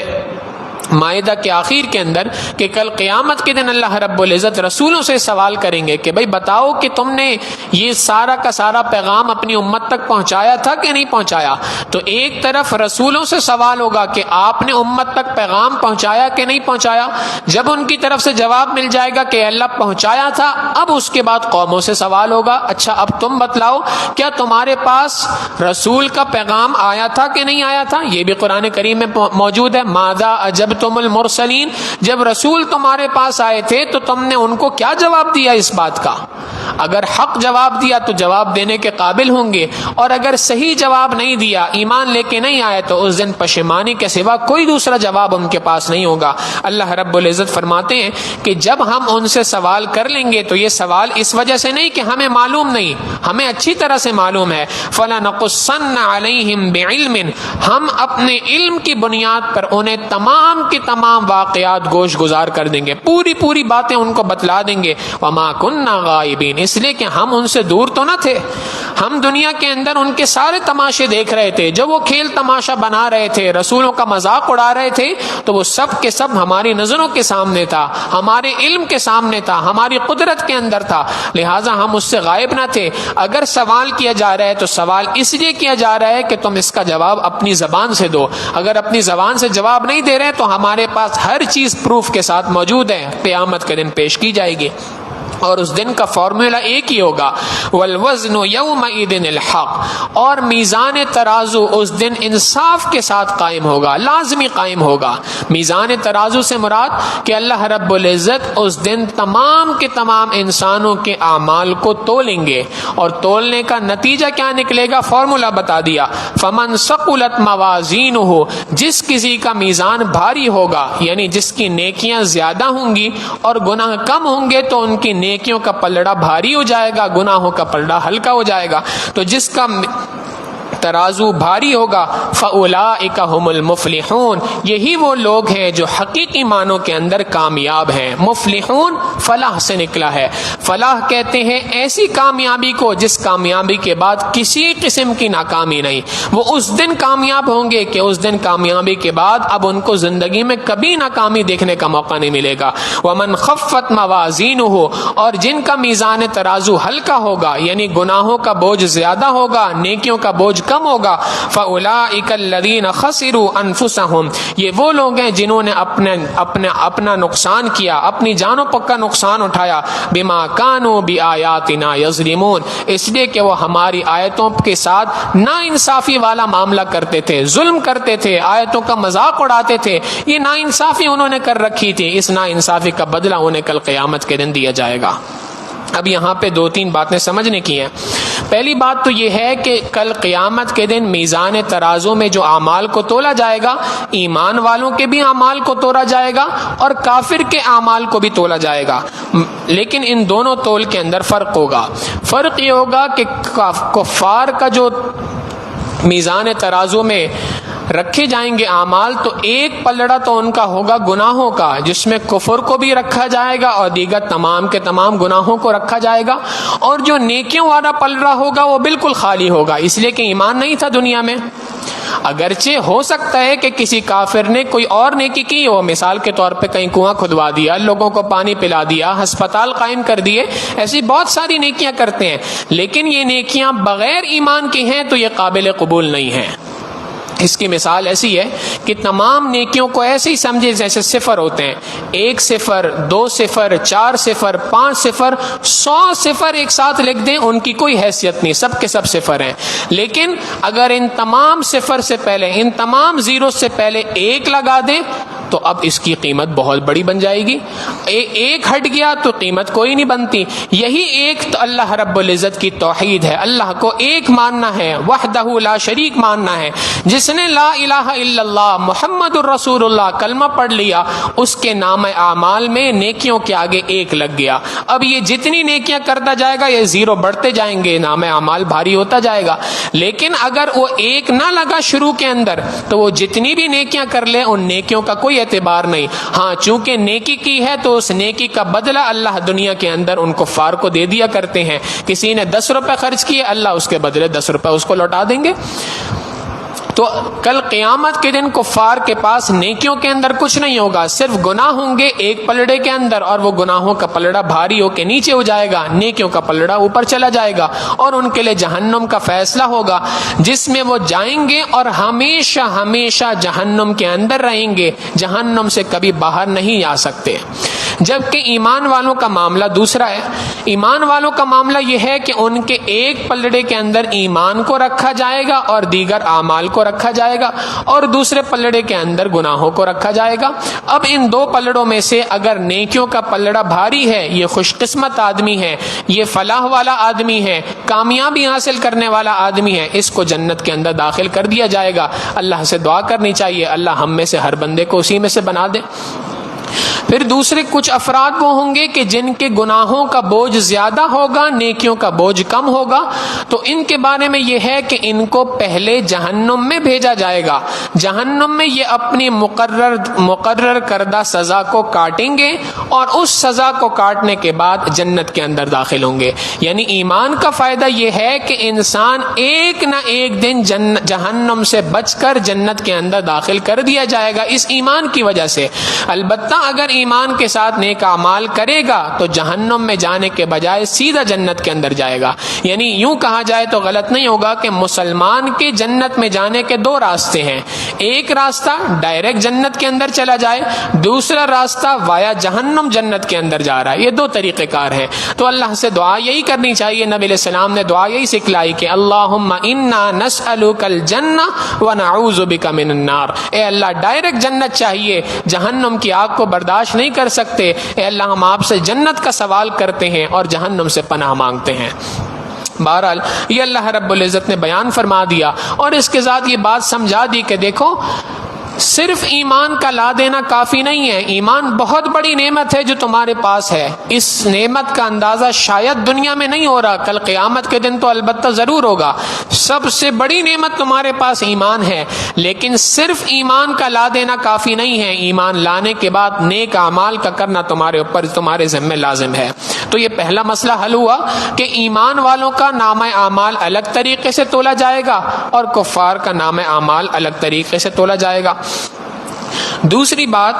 مائدہ کے آخر کے اندر، کہ کل قیامت کے دن اللہ رب العزت رسولوں سے سوال کریں گے کہ بھائی بتاؤ کہ تم نے یہ سارا کا سارا پیغام اپنی امت تک پہنچایا تھا کہ نہیں پہنچایا. تو ایک طرف رسولوں سے سوال ہوگا کہ آپ نے امت تک پیغام پہنچایا کہ نہیں پہنچایا. جب ان کی طرف سے جواب مل جائے گا کہ اللہ پہنچایا تھا، اب اس کے بعد قوموں سے سوال ہوگا، اچھا اب تم بتلاؤ کیا تمہارے پاس رسول کا پیغام آیا تھا کہ نہیں آیا تھا؟ یہ بھی قرآن کریم میں موجود ہے، ماذا اجب کذبتم المرسلین، جب رسول تمہارے پاس آئے تھے تو تم نے ان کو کیا جواب دیا اس بات کا؟ اگر حق جواب دیا تو جواب دینے کے قابل ہوں گے، اور اگر صحیح جواب نہیں دیا، ایمان لے کے نہیں آئے، تو اس دن پشیمانی کے سوا کوئی دوسرا جواب ان کے پاس نہیں ہوگا۔ اللہ رب العزت فرماتے ہیں کہ جب ہم ان سے سوال کر لیں گے تو یہ سوال اس وجہ سے نہیں کہ ہمیں معلوم نہیں، ہمیں اچھی طرح سے معلوم ہے۔ فَلَنَقُصَّنَّ عَلَيْهِمْ بِعِلْمٍ، ہم اپنے علم کی بنیاد پر انہیں تمام کی تمام واقعات گوش گزار کر دیں گے، پوری پوری باتیں ان کو بتلا دیں گے۔ وَمَا كُنَّا غَائِبِينَ، اس لیے کہ ہم ان سے دور تو نہ تھے، ہم دنیا کے اندر ان کے سارے تماشے دیکھ رہے تھے، جو وہ کھیل تماشا بنا رہے تھے، رسولوں کا مذاق اڑا رہے تھے، تو وہ سب کے سب ہماری نظروں کے سامنے تھا، ہمارے علم کے سامنے تھا، ہماری قدرت کے اندر تھا، لہٰذا ہم اس سے غائب نہ تھے۔ اگر سوال کیا جا رہا ہے تو سوال اس لیے کیا جا رہا ہے کہ تم اس کا جواب اپنی زبان سے دو، اگر اپنی زبان سے جواب نہیں دے رہے تو ہمارے پاس ہر چیز پروف کے ساتھ موجود ہے، قیامت کے دن پیش کی جائے گی، اور اس دن کا فارمولا ایک ہی ہوگا، والوزن یومئذ الحق، اور میزان ترازو اس دن انصاف کے ساتھ قائم ہوگا، لازمی قائم ہوگا۔ میزان ترازو سے مراد کہ اللہ رب العزت اس دن تمام کے تمام انسانوں کے اعمال کو تولیں گے، اور تولنے کا نتیجہ کیا نکلے گا؟ فارمولا بتا دیا، فمن ثقلت موازینہ، جس کسی کا میزان بھاری ہوگا، یعنی جس کی نیکیاں زیادہ ہوں گی اور گناہ کم ہوں گے، تو ان کی نیکیوں کا پلڑا بھاری ہو جائے گا، گناہوں کا پلڑا ہلکا ہو جائے گا۔ تو جس کا ترازو بھاری ہوگا فَأُولَئِكَ هُمُ الْمُفْلِحُونَ، یہی وہ لوگ ہیں جو حقیقی معنوں کے اندر کامیاب ہیں۔ مفلحون فلاح سے نکلا ہے، فلاح کہتے ہیں ایسی کامیابی کو جس کامیابی کے بعد کسی قسم کی ناکامی نہیں، وہ اس دن کامیاب ہوں گے کہ اس دن کامیابی کے بعد اب ان کو زندگی میں کبھی ناکامی دیکھنے کا موقع نہیں ملے گا۔ وَمَنْ خَفَّتْ مَوَازِينُهُ، اور جن کا میزان ترازو ہلکا ہوگا، یعنی گناہوں کا بوجھ زیادہ ہوگا، نیکیوں کا بوجھ کم ہوگا، فَأُولَئِكَ الَّذِينَ خَسِرُوا أَنفُسَهُمْ، یہ وہ لوگ ہیں جنہوں نے اپنا نقصان کیا، اپنی جانوں کا نقصان اٹھایا، بِمَا كَانُوا بِآيَاتِنَا يَظْلِمُونَ، اس لیے کہ وہ ہماری آیتوں کے ساتھ نا انصافی والا معاملہ کرتے تھے، ظلم کرتے تھے، آیتوں کا مذاق اڑاتے تھے، یہ نا انصافی انہوں نے کر رکھی تھی، اس نا انصافی کا بدلہ انہیں کل قیامت کے دن دیا جائے گا۔ اب یہاں پہ دو تین باتیں سمجھنے کی ہیں۔ پہلی بات تو یہ ہے کہ کل قیامت کے دن میزان ترازو میں جو اعمال کو تولا جائے گا، ایمان والوں کے بھی اعمال کو تولا جائے گا اور کافر کے اعمال کو بھی تولا جائے گا، لیکن ان دونوں تول کے اندر فرق ہوگا۔ فرق یہ ہوگا کہ کفار کا جو میزان ترازو میں رکھے جائیں گے اعمال، تو ایک پلڑا تو ان کا ہوگا گناہوں کا، جس میں کفر کو بھی رکھا جائے گا اور دیگر تمام کے تمام گناہوں کو رکھا جائے گا، اور جو نیکیوں والا پلڑا ہوگا وہ بالکل خالی ہوگا، اس لیے کہ ایمان نہیں تھا دنیا میں۔ اگرچہ ہو سکتا ہے کہ کسی کافر نے کوئی اور نیکی کی ہو، مثال کے طور پہ کہیں کنواں کھدوا دیا، لوگوں کو پانی پلا دیا، ہسپتال قائم کر دیے، ایسی بہت ساری نیکیاں کرتے ہیں، لیکن یہ نیکیاں بغیر ایمان کی ہیں تو یہ قابل قبول نہیں ہیں۔ اس کی مثال ایسی ہے کہ تمام نیکیوں کو ایسے ہی سمجھے جیسے صفر ہوتے ہیں، 1 صفر، 2 صفر، 4 صفر، 5 صفر، 100 صفر ایک ساتھ لکھ دیں، ان کی کوئی حیثیت نہیں، سب کے سب صفر ہیں، لیکن اگر ان تمام صفر سے پہلے، ان تمام زیرو سے پہلے 1 لگا دیں تو اب اس کی قیمت بہت بڑی بن جائے گی۔ ایک ہٹ گیا تو قیمت کوئی نہیں بنتی۔ یہی ایک تو اللہ رب العزت کی توحید ہے، اللہ کو ایک ماننا ہے، وحدہ لا شریک ماننا ہے۔ جس نے لا الہ الا اللہ محمد الرسول اللہ کلمہ پڑھ لیا، اس کے نام اعمال میں نیکیوں کے آگے 1 لگ گیا۔ اب یہ جتنی نیکیاں کرتا جائے گا یہ 0 بڑھتے جائیں گے، نام اعمال بھاری ہوتا جائے گا۔ لیکن اگر وہ 1 نہ لگا شروع کے اندر تو وہ جتنی بھی نیکیاں کر لے ان نیکیوں کا کوئی اعتبار نہیں۔ ہاں چونکہ نیکی کی ہے تو اس نیکی کا بدلہ اللہ دنیا کے اندر ان کفار کو دے دیا کرتے ہیں۔ کسی نے 10 روپے خرچ کیے، اللہ اس کے بدلے 10 روپے اس کو لوٹا دیں گے۔ تو کل قیامت کے دن کفار کے پاس نیکیوں کے اندر کچھ نہیں ہوگا، صرف گناہ ہوں گے ایک پلڑے کے اندر، اور وہ گناہوں کا پلڑا بھاری ہو کے نیچے ہو جائے گا، نیکیوں کا پلڑا اوپر چلا جائے گا، اور ان کے لیے جہنم کا فیصلہ ہوگا جس میں وہ جائیں گے اور ہمیشہ ہمیشہ جہنم کے اندر رہیں گے، جہنم سے کبھی باہر نہیں آ سکتے۔ جبکہ ایمان والوں کا معاملہ دوسرا ہے۔ ایمان والوں کا معاملہ یہ ہے کہ ان کے ایک پلڑے کے اندر ایمان کو رکھا جائے گا اور دیگر اعمال کو کو رکھا جائے گا اور دوسرے پلڑے کے اندر گناہوں کو رکھا جائے گا۔ اب ان دو پلڑوں میں سے اگر نیکیوں کا پلڑا بھاری ہے، یہ خوش قسمت آدمی ہے، یہ فلاح والا آدمی ہے، کامیابی حاصل کرنے والا آدمی ہے، اس کو جنت کے اندر داخل کر دیا جائے گا۔ اللہ سے دعا کرنی چاہیے اللہ ہم میں سے ہر بندے کو اسی میں سے بنا دے۔ پھر دوسرے کچھ افراد وہ ہوں گے کہ جن کے گناہوں کا بوجھ زیادہ ہوگا، نیکیوں کا بوجھ کم ہوگا، تو ان کے بارے میں یہ ہے کہ ان کو پہلے جہنم میں بھیجا جائے گا۔ جہنم میں یہ اپنی مقرر کردہ سزا کو کاٹیں گے اور اس سزا کو کاٹنے کے بعد جنت کے اندر داخل ہوں گے۔ یعنی ایمان کا فائدہ یہ ہے کہ انسان ایک نہ ایک دن جہنم سے بچ کر جنت کے اندر داخل کر دیا جائے گا اس ایمان کی وجہ سے۔ البتہ اگر ایمان کے ساتھ نیک اعمال کرے گا تو جہنم میں جانے کے بجائے سیدھا جنت کے اندر جائے گا۔ یعنی یوں کہا جائے تو غلط نہیں ہوگا کہ مسلمان کے جنت میں جانے کے دو راستے ہیں، ایک راستہ ڈائریکٹ جنت کے اندر چلا جائے، دوسرا راستہ وایا جہنم جنت کے اندر جا رہا ہے۔ یہ دو طریقہ کار ہیں۔ تو اللہ سے دعا یہی کرنی چاہیے، نبی علیہ السلام نے دعا یہی سکھلائی کہ اللہم انا نسألک الجنہ ونعوذ بک من النار۔ اے اللہ ڈائریکٹ جنت چاہیے، جہنم کی آگ کو برداشت نہیں کر سکتے، اے اللہ ہم آپ سے جنت کا سوال کرتے ہیں اور جہنم سے پناہ مانگتے ہیں۔ بہرحال یہ اللہ رب العزت نے بیان فرما دیا اور اس کے ساتھ یہ بات سمجھا دی کہ دیکھو صرف ایمان کا لا دینا کافی نہیں ہے، ایمان بہت بڑی نعمت ہے جو تمہارے پاس ہے۔ اس نعمت کا اندازہ شاید دنیا میں نہیں ہو رہا، کل قیامت کے دن تو البتہ ضرور ہوگا۔ سب سے بڑی نعمت تمہارے پاس ایمان ہے، لیکن صرف ایمان کا لا دینا کافی نہیں ہے، ایمان لانے کے بعد نیک اعمال کا کرنا تمہارے اوپر، تمہارے ذمہ لازم ہے۔ تو یہ پہلا مسئلہ حل ہوا کہ ایمان والوں کا نامہ اعمال الگ طریقے سے تولا جائے گا اور کفار کا نامہ اعمال الگ طریقے سے تولا جائے گا۔ دوسری بات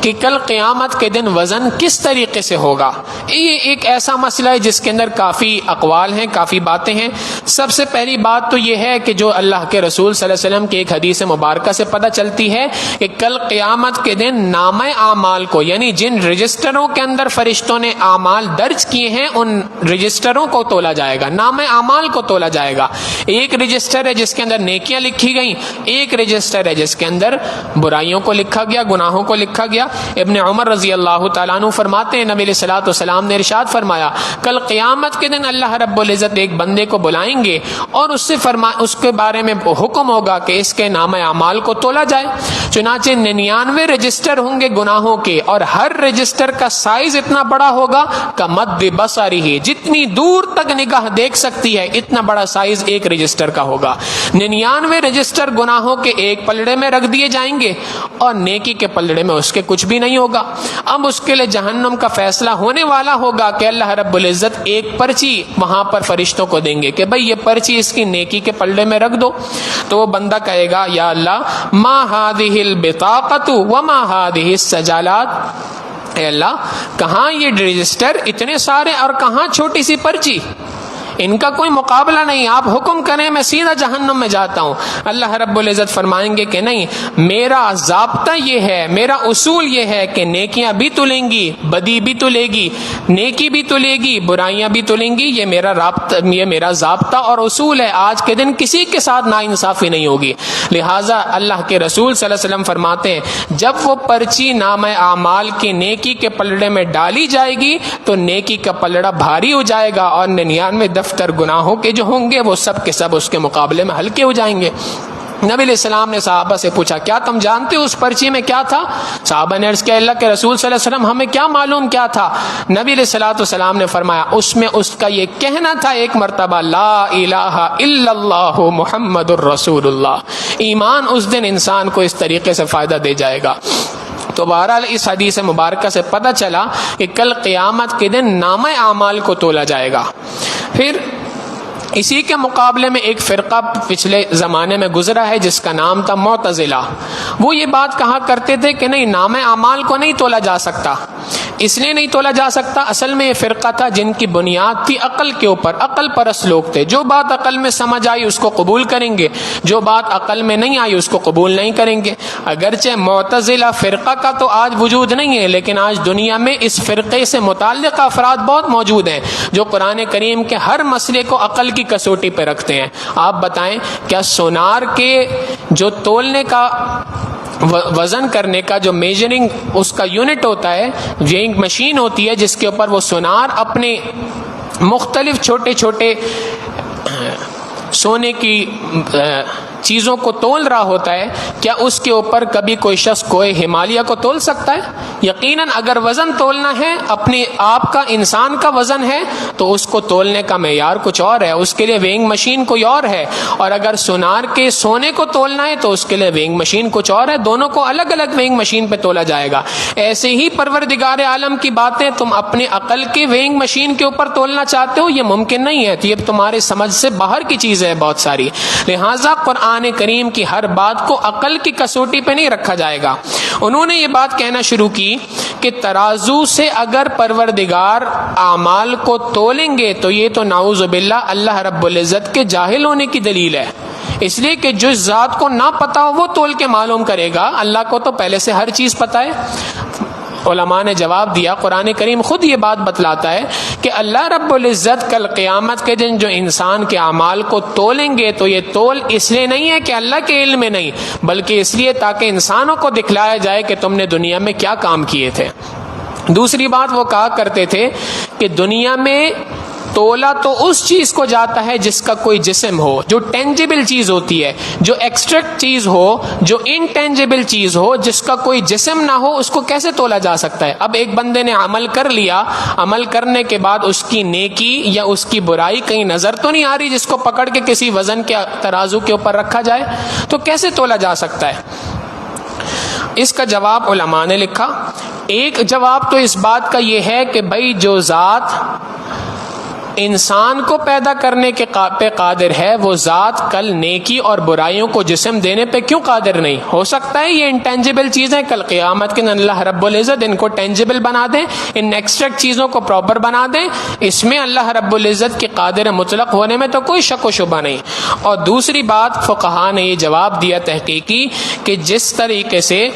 کہ کل قیامت کے دن وزن کس طریقے سے ہوگا، یہ ایک ایسا مسئلہ ہے جس کے اندر کافی اقوال ہیں، کافی باتیں ہیں۔ سب سے پہلی بات تو یہ ہے کہ جو اللہ کے رسول صلی اللہ علیہ وسلم کی ایک حدیث مبارکہ سے پتہ چلتی ہے کہ کل قیامت کے دن نامہ اعمال کو، یعنی جن رجسٹروں کے اندر فرشتوں نے اعمال درج کیے ہیں ان رجسٹروں کو تولا جائے گا، نامہ اعمال کو تولا جائے گا۔ ایک رجسٹر ہے جس کے اندر نیکیاں لکھی گئیں، ایک رجسٹر ہے جس کے اندر برائیوں کو لکھا گیا، گناہوں کو لکھا گیا۔ ابن عمر رضی اللہ تعالیٰ عنہ فرماتے ہیں نبی علیہ الصلوٰۃ والسلام نے ارشاد فرمایا کل قیامت کے دن اللہ رب العزت ایک بندے کو بلائیں گے اور اس کے بارے میں حکم ہوگا کہ اس کے نامہ اعمال کو تولا جائے۔ چنانچہ 99 رجسٹر ہوں گے گناہوں کے اور ہر رجسٹر کا سائز اتنا بڑا ہوگا کہ مد بصرہ، جتنی دور تک نگاہ دیکھ سکتی ہے اتنا بڑا سائز ایک رجسٹر کا ہوگا۔ 99 رجسٹر گناہوں کے ایک پلڑے میں رکھ دیے جائیں گے اور نیکی کے پلڑے میں اس کے کچھ بھی نہیں ہوگا۔ اب اس کے لیے جہنم کا فیصلہ ہونے والا ہوگا کہ اللہ رب العزت ایک پرچی وہاں پر فرشتوں کو دیں گے کہ بھئی یہ پرچی اس کی نیکی کے پلڑے میں رکھ دو۔ تو وہ بندہ کہے گا یا اللہ ما هذه البطاقة وما هذه السجالات، اے اللہ کہاں یہ رجسٹر اتنے سارے اور کہاں چھوٹی سی پرچی، ان کا کوئی مقابلہ نہیں، آپ حکم کریں میں سیدھا جہنم میں جاتا ہوں۔ اللہ رب العزت فرمائیں گے کہ نہیں، میرا ضابطہ یہ ہے، میرا اصول یہ ہے کہ نیکیاں بھی تلیں گی، بدی بھی تلے گی، نیکی بھی تلے گی، برائیاں بھی تلیں گی، یہ میرا ضابطہ اور اصول ہے۔ آج کے دن کسی کے ساتھ ناانصافی نہیں ہوگی۔ لہٰذا اللہ کے رسول صلی اللہ علیہ وسلم فرماتے ہیں جب وہ پرچی نامہ اعمال کی نیکی کے پلڑے میں ڈالی جائے گی تو نیکی کا پلڑا بھاری ہو جائے گا اور 99 دفتر گناہوں کے جو ہوں گے وہ سب کے سب اس کے مقابلے میں ہلکے ہو جائیں گے۔ نبی علیہ السلام نے صحابہ سے پوچھا کیا تم جانتے ہو اس پرچی میں کیا تھا؟ صحابہ نے عرض کیا اللہ کے رسول صلی اللہ علیہ وسلم ہمیں کیا معلوم کیا تھا؟ نبی علیہ الصلوۃ والسلام نے فرمایا اس میں اس کا یہ کہنا تھا ایک مرتبہ لا الہ الا اللہ محمد الرسول اللہ۔ ایمان اس دن انسان کو اس طریقے سے فائدہ دے جائے گا۔ تو بہرحال اس حدیث مبارکہ سے پتہ چلا کہ کل قیامت کے دن نامہ اعمال کو تولا جائے گا۔ پھر اسی کے مقابلے میں ایک فرقہ پچھلے زمانے میں گزرا ہے جس کا نام تھا معتزلہ۔ وہ یہ بات کہا کرتے تھے کہ نہیں نامہ اعمال کو نہیں تولا جا سکتا، اس لیے نہیں تولا جا سکتا، اصل میں یہ فرقہ تھا جن کی بنیاد تھی عقل کے اوپر، عقل پرست لوگ تھے، جو بات عقل میں سمجھ آئی اس کو قبول کریں گے، جو بات عقل میں نہیں آئی اس کو قبول نہیں کریں گے۔ اگرچہ معتزلہ فرقہ کا تو آج وجود نہیں ہے، لیکن آج دنیا میں اس فرقے سے متعلق افراد بہت موجود ہیں جو قرآن کریم کے ہر مسئلے کو عقل کی کسوٹی پہ رکھتے ہیں۔ آپ بتائیں کیا سونار کے جو تولنے کا وزن کرنے کا جو میجرنگ اس کا یونٹ ہوتا ہے، ویئنگ مشین ہوتی ہے جس کے اوپر وہ سونار اپنے مختلف چھوٹے چھوٹے سونے کی چیزوں کو تول رہا ہوتا ہے، کیا اس کے اوپر کبھی کوئی شخص کوئی ہمالیہ کو تول سکتا ہے؟ یقیناً اگر وزن تولنا ہے، اپنے آپ کا انسان کا وزن ہے تو اس کو تولنے کا معیار کچھ اور ہے، اس کے لیے ویئنگ مشین کوئی اور ہے، اور اگر سونار کے سونے کو تولنا ہے تو اس کے لیے ویئنگ مشین کچھ اور ہے، دونوں کو الگ الگ ویئنگ مشین پہ تولا جائے گا۔ ایسے ہی پروردگار عالم کی باتیں تم اپنے عقل کے ویئنگ مشین کے اوپر تولنا چاہتے ہو، یہ ممکن نہیں ہے، تو یہ تمہارے سمجھ سے باہر کی چیز ہے بہت ساری۔ لہٰذا قرآن کریم کی ہر بات کو عقل کی کسوٹی پہ نہیں رکھا جائے گا۔ انہوں نے یہ بات کہنا شروع کی کہ ترازو سے اگر پروردگار اعمال کو تولیں گے تو یہ تو نعوذ باللہ اللہ رب العزت کے جاہل ہونے کی دلیل ہے، اس لیے کہ جو ذات کو نہ پتا ہو وہ تول کے معلوم کرے گا، اللہ کو تو پہلے سے ہر چیز پتا ہے۔ علماء نے جواب دیا، قرآن کریم خود یہ بات بتلاتا ہے کہ اللہ رب العزت کل قیامت کے دن جو انسان کے اعمال کو تولیں گے تو یہ تول اس لیے نہیں ہے کہ اللہ کے علم میں نہیں، بلکہ اس لیے تاکہ انسانوں کو دکھلایا جائے کہ تم نے دنیا میں کیا کام کیے تھے۔ دوسری بات وہ کہا کرتے تھے کہ دنیا میں تولا تو اس چیز کو جاتا ہے جس کا کوئی جسم ہو، جو ٹینجیبل چیز ہوتی ہے، جو ایکسٹریکٹ چیز ہو، جو انٹینجیبل چیز ہو، جس کا کوئی جسم نہ ہو، اس کو کیسے تولا جا سکتا ہے؟ اب ایک بندے نے عمل کر لیا، عمل کرنے کے بعد اس کی نیکی یا اس کی برائی کہیں نظر تو نہیں آ رہی جس کو پکڑ کے کسی وزن کے ترازو کے اوپر رکھا جائے، تو کیسے تولا جا سکتا ہے؟ اس کا جواب علماء نے لکھا۔ ایک جواب تو اس بات کا یہ ہے کہ بھائی جو ذات انسان کو پیدا کرنے کے پہ قادر ہے، وہ ذات کل نیکی اور برائیوں کو جسم دینے پہ کیوں قادر نہیں؟ ہو سکتا ہے یہ انٹینجیبل چیزیں کل قیامت کے دن اللہ رب العزت ان کو ٹینجیبل بنا دیں، ان ایکسٹریکٹ چیزوں کو پراپر بنا دیں، اس میں اللہ رب العزت کے قادر مطلق ہونے میں تو کوئی شک و شبہ نہیں۔ اور دوسری بات فقہا نے یہ جواب دیا تحقیقی کہ جس طریقے سے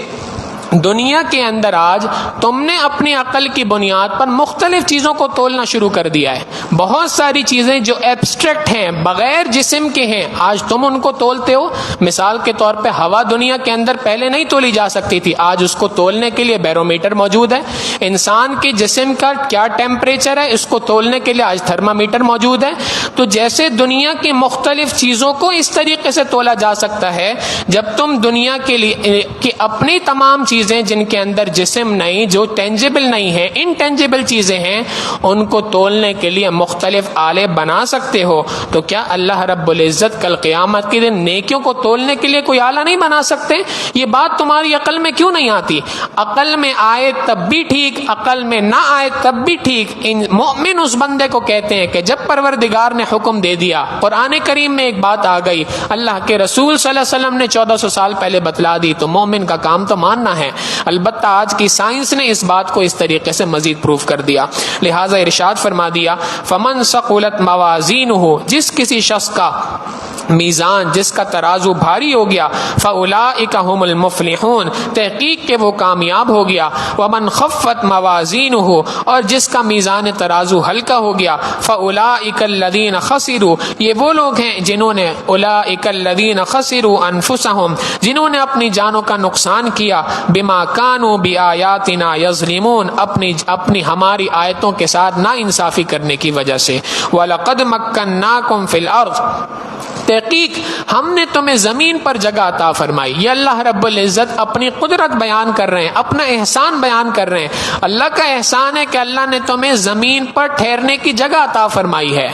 دنیا کے اندر آج تم نے اپنی عقل کی بنیاد پر مختلف چیزوں کو تولنا شروع کر دیا ہے، بہت ساری چیزیں جو ایبسٹریکٹ ہیں، بغیر جسم کے ہیں، آج تم ان کو تولتے ہو۔ مثال کے طور پہ ہوا دنیا کے اندر پہلے نہیں تولی جا سکتی تھی، آج اس کو تولنے کے لیے بیرومیٹر موجود ہے۔ انسان کے جسم کا کیا ٹیمپریچر ہے اس کو تولنے کے لیے آج تھرمامیٹر موجود ہے۔ تو جیسے دنیا کی مختلف چیزوں کو اس طریقے سے تولا جا سکتا ہے، جب تم دنیا کے لیے کہ اپنی تمام چیزیں جن کے اندر جسم نہیں، جو ٹینجیبل نہیں ہے، انٹینجیبل چیزیں ہیں، ان کو تولنے کے لیے مختلف آلے بنا سکتے ہو، تو کیا اللہ رب العزت کل قیامت کے دن نیکیوں کو تولنے کے لیے کوئی آلہ نہیں بنا سکتے؟ یہ بات تمہاری عقل میں کیوں نہیں آتی؟ عقل میں آئے تب بھی ٹھیک، عقل میں نہ آئے تب بھی ٹھیک۔ مومن اس بندے کو کہتے ہیں کہ جب پروردگار نے حکم دے دیا، قرآن کریم میں ایک بات آ گئی، اللہ کے رسول صلی اللہ علیہ وسلم نے 1400 سال پہلے بتلا دی، تو مومن کا کام تو ماننا ہے۔ البتہ آج کی سائنس نے اس بات کو اس طریقے سے مزید پروف کر دیا، لہٰذا ارشاد فرما دیا فمن ثقلت موازینہ، جس کسی شخص کا میزان، جس کا ترازو بھاری ہو گیا، فاولئک هم المفلحون، تحقیق کہ وہ کامیاب ہو گیا۔ ومن خفت موازینہ، اور جس کا میزان ترازو ہلکا ہو گیا، فاولئک الذین خسروا، یہ وہ لوگ ہیں جنہوں نے اولئک الذین خسروا انفسهم، جنہوں نے اپنی جانوں کا نقصان کیا، بما کانوا بآیاتنا یظلمون، اپنی ہماری آیتوں کے ساتھ نا انصافی کرنے کی وجہ سے۔ وَلَقَدْ مَكَّنَّاكُمْ فِي الْأَرْضِ، تحقیق ہم نے تمہیں زمین پر جگہ عطا فرمائی۔ یہ اللہ رب العزت اپنی قدرت بیان کر رہے ہیں، اپنا احسان بیان کر رہے ہیں۔ اللہ کا احسان ہے کہ اللہ نے تمہیں زمین پر ٹھہرنے کی جگہ عطا فرمائی ہے۔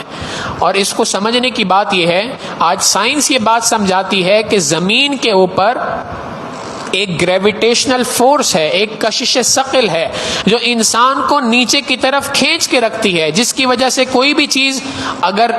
اور اس کو سمجھنے کی بات یہ ہے، آج سائنس یہ بات سمجھاتی ہے کہ زمین کے اوپر ایک گریویٹیشنل فورس ہے، ایک کشش ثقل ہے جو انسان کو نیچے کی طرف کھینچ کے رکھتی ہے، جس کی وجہ سے کوئی بھی چیز، اگر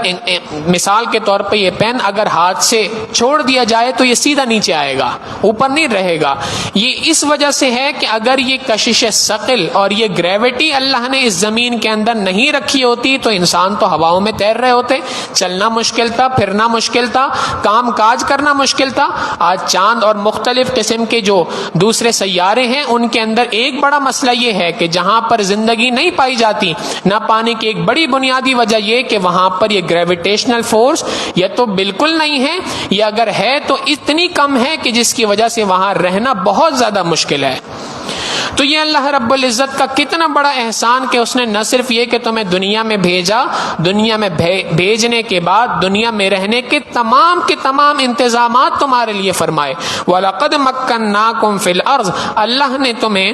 مثال کے طور پہ یہ پین اگر ہاتھ سے چھوڑ دیا جائے تو یہ سیدھا نیچے آئے گا، اوپر نہیں رہے گا۔ یہ اس وجہ سے ہے کہ اگر یہ کشش ثقل اور یہ گریوٹی اللہ نے اس زمین کے اندر نہیں رکھی ہوتی تو انسان تو ہواؤں میں تیر رہے ہوتے، چلنا مشکل تھا، پھرنا مشکل تھا، کام کاج کرنا مشکل تھا۔ آج چاند اور مختلف قسم کے جو دوسرے سیارے ہیں ان کے اندر ایک بڑا مسئلہ یہ ہے کہ جہاں پر زندگی نہیں پائی جاتی، نہ پانے کی ایک بڑی بنیادی وجہ یہ کہ وہاں پر یہ گریویٹیشنل فورس یا تو بالکل نہیں ہے یا اگر ہے تو اتنی کم ہے کہ جس کی وجہ سے وہاں رہنا بہت زیادہ مشکل ہے۔ تو یہ اللہ رب العزت کا کتنا بڑا احسان کہ اس نے نہ صرف یہ کہ تمہیں دنیا میں بھیجا، دنیا میں بھیجنے کے بعد دنیا میں رہنے کے تمام انتظامات تمہارے لیے فرمائے۔ وَلَقَدْ مَكَّنَّاكُمْ فِي الْأَرْضِ، اللہ نے تمہیں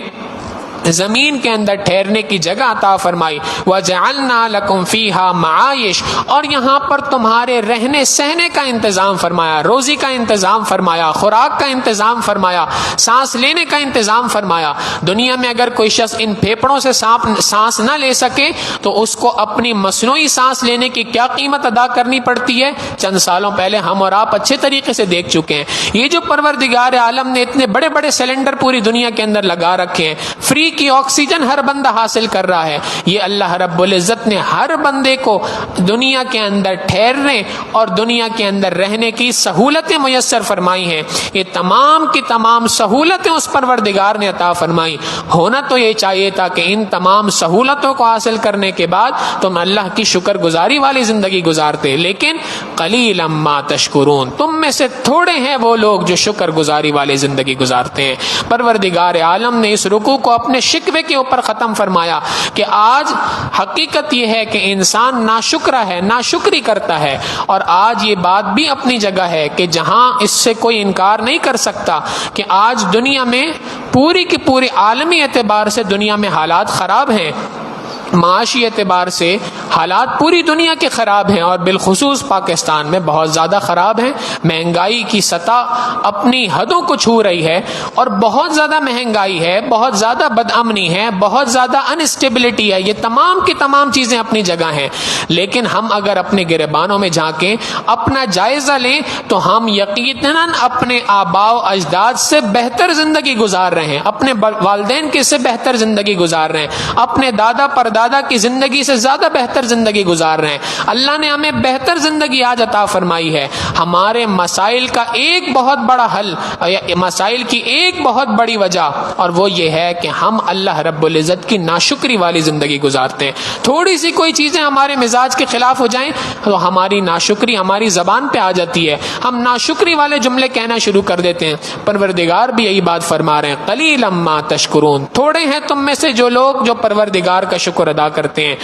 زمین کے اندر ٹھہرنے کی جگہ عطا فرمائی۔ وَجَعَلْنَا لَكُمْ فِيهَا مَعَائِشَ، اور یہاں پر تمہارے رہنے سہنے کا انتظام فرمایا، روزی کا انتظام فرمایا، خوراک کا انتظام فرمایا، سانس لینے کا انتظام فرمایا۔ دنیا میں اگر کوئی شخص ان پھیپڑوں سے سانس نہ لے سکے تو اس کو اپنی مصنوعی سانس لینے کی کیا قیمت ادا کرنی پڑتی ہے، چند سالوں پہلے ہم اور آپ اچھے طریقے سے دیکھ چکے ہیں۔ یہ جو پروردگار عالم نے اتنے بڑے بڑے سلنڈر پوری دنیا کے اندر لگا رکھے ہیں، فری کی آکسیجن ہر بندہ حاصل کر رہا ہے، یہ اللہ رب العزت نے ہر بندے کو دنیا کے اندر ٹھہرنے اور دنیا کے اندر رہنے کی سہولتیں میسر فرمائی ہیں۔ یہ تمام کی تمام سہولتیں اس پروردگار نے عطا فرمائی۔ ہونا تو یہ چاہیے تھا کہ ان تمام سہولتوں کو حاصل کرنے کے بعد تم اللہ کی شکر گزاری والی زندگی گزارتے، لیکن قلیلا ما تشکرون، تم میں سے تھوڑے ہیں وہ لوگ جو شکر گزاری والی زندگی گزارتے ہیں۔ پروردگار عالم نے اس رکوع کو اپنے شکوے کے اوپر ختم فرمایا کہ آج حقیقت یہ ہے کہ انسان ناشکرا ہے، ناشکری کرتا ہے، اور آج یہ بات بھی اپنی جگہ ہے کہ جہاں اس سے کوئی انکار نہیں کر سکتا کہ آج دنیا میں پوری کی پوری عالمی اعتبار سے دنیا میں حالات خراب ہیں، معاشی اعتبار سے حالات پوری دنیا کے خراب ہیں، اور بالخصوص پاکستان میں بہت زیادہ خراب ہیں۔ مہنگائی کی سطح اپنی حدوں کو چھو رہی ہے، اور بہت زیادہ مہنگائی ہے، بہت زیادہ بدامنی ہے، بہت زیادہ انسٹیبلٹی ہے۔ یہ تمام کی تمام چیزیں اپنی جگہ ہیں، لیکن ہم اگر اپنے گریبانوں میں جھانکیں، اپنا جائزہ لیں، تو ہم یقیناً اپنے آباء و اجداد سے بہتر زندگی گزار رہے ہیں، اپنے والدین کی سے بہتر زندگی گزار رہے ہیں، اپنے دادا پردادا کی زندگی سے زیادہ بہتر زندگی گزار رہے ہیں۔ اللہ نے ہمیں بہتر زندگی آج عطا فرمائی ہے۔ ہمارے مسائل کا ایک بہت بڑا حل، مسائل کی ایک بہت بڑی وجہ، اور وہ یہ ہے کہ ہم اللہ رب العزت کی ناشکری والی زندگی گزارتے ہیں۔ تھوڑی سی کوئی چیزیں ہمارے مزاج کے خلاف ہو جائیں تو ہماری ناشکری ہماری زبان پہ آ جاتی ہے، ہم ناشکری والے جملے کہنا شروع کر دیتے ہیں۔ پروردگار بھی یہی بات فرما رہے ہیں، قلیلا ما تشکرون، تھوڑے ہیں تم میں سے جو لوگ جو پروردگار کا شکر ادا کرتے ہیں۔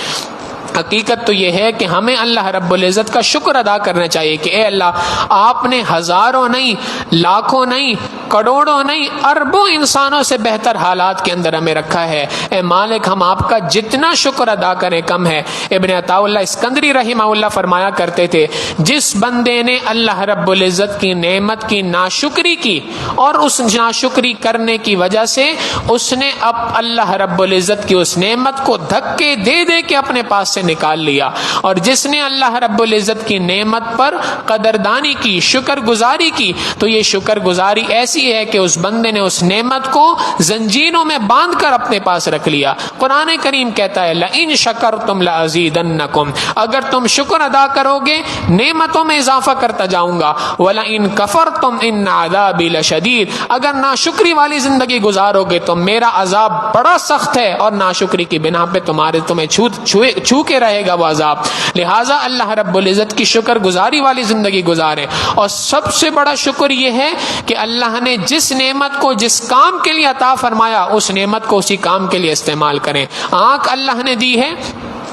حقیقت تو یہ ہے کہ ہمیں اللہ رب العزت کا شکر ادا کرنا چاہیے کہ اے اللہ، آپ نے ہزاروں نہیں، لاکھوں نہیں، کروڑوں نہیں، اربوں انسانوں سے بہتر حالات کے اندر ہمیں رکھا ہے۔ اے مالک، ہم آپ کا جتنا شکر ادا کریں کم ہے۔ ابن عطا اللہ اسکندری رحمہ اللہ فرمایا کرتے تھے، جس بندے نے اللہ رب العزت کی نعمت کی ناشکری کی اور اس ناشکری کرنے کی وجہ سے اس نے اب اللہ رب العزت کی اس نعمت کو دھکے دے دے کے اپنے پاس سے نکال لیا، اور جس نے اللہ رب العزت کی نعمت پر قدردانی کی، شکر گزاری کی، تو یہ شکر گزاری ایسی ہے کہ اس بندے نے اس نعمت کو زنجیروں میں باندھ کر اپنے پاس رکھ لیا۔ قرآن کریم کہتا ہے لئن شکرتم لازیدنکم، اگر تم شکر ادا کرو گے نعمتوں میں اضافہ کرتا جاؤں گا، ولئن کفرتم ان عذابی لشدید، اگر ناشکری والی زندگی گزارو گے تو میرا عذاب بڑا سخت ہے، اور ناشکری کی بنا پہ تمہیں چھو کے رہے گا وہ عذاب۔ لہٰذا اللہ رب العزت کی شکر گزاری والی زندگی گزاریں، اور سب سے بڑا شکر یہ ہے کہ اللہ نے جس نعمت کو جس کام کے لیے عطا فرمایا اس نعمت کو اسی کام کے لیے استعمال کریں۔ آنکھ اللہ نے دی ہے،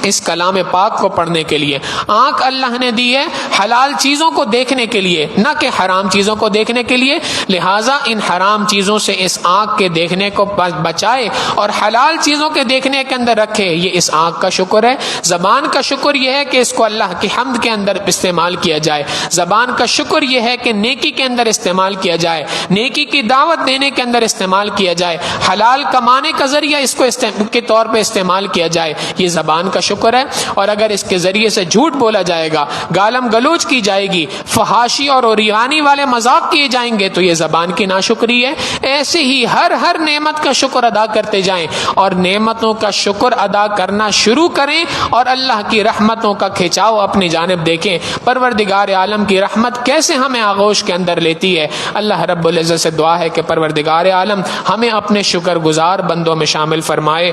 اس کلام پاک کو پڑھنے کے لیے. آنکھ اللہ نے دی ہے حلال چیزوں کو دیکھنے کے لیے، نہ کہ حرام چیزوں کو دیکھنے کے لیے. لہٰذا ان حرام چیزوں سے اس آنکھ کے دیکھنے کو بچائے اور حلال چیزوں کے دیکھنے کے اندر رکھے. یہ اس آنکھ کا شکر ہے. زبان کا شکر یہ ہے کہ اس کو اللہ کی حمد کے اندر استعمال کیا جائے. زبان کا شکر یہ ہے کہ نیکی کے اندر استعمال کیا جائے، نیکی کی دعوت دینے کے اندر استعمال کیا جائے، حلال کمانے کا ذریعہ اس کو کے طور پہ استعمال کیا جائے. یہ زبان کا شکر ہے. اور اگر اس کے ذریعے سے جھوٹ بولا جائے گا، گالم گلوچ کی جائے گی، فحاشی اور اوریانی والے مذاق کیے جائیں گے، تو یہ زبان کی ناشکری ہے. ایسے ہی ہر نعمت کا شکر ادا کرتے جائیں اور نعمتوں کا شکر ادا کرنا شروع کریں اور اللہ کی رحمتوں کا کھچاؤ اپنی جانب دیکھیں. پروردگار عالم کی رحمت کیسے ہمیں آغوش کے اندر لیتی ہے. اللہ رب العزت سے دعا ہے کہ پروردگار عالم ہمیں اپنے شکر گزار بندوں میں شامل فرمائے.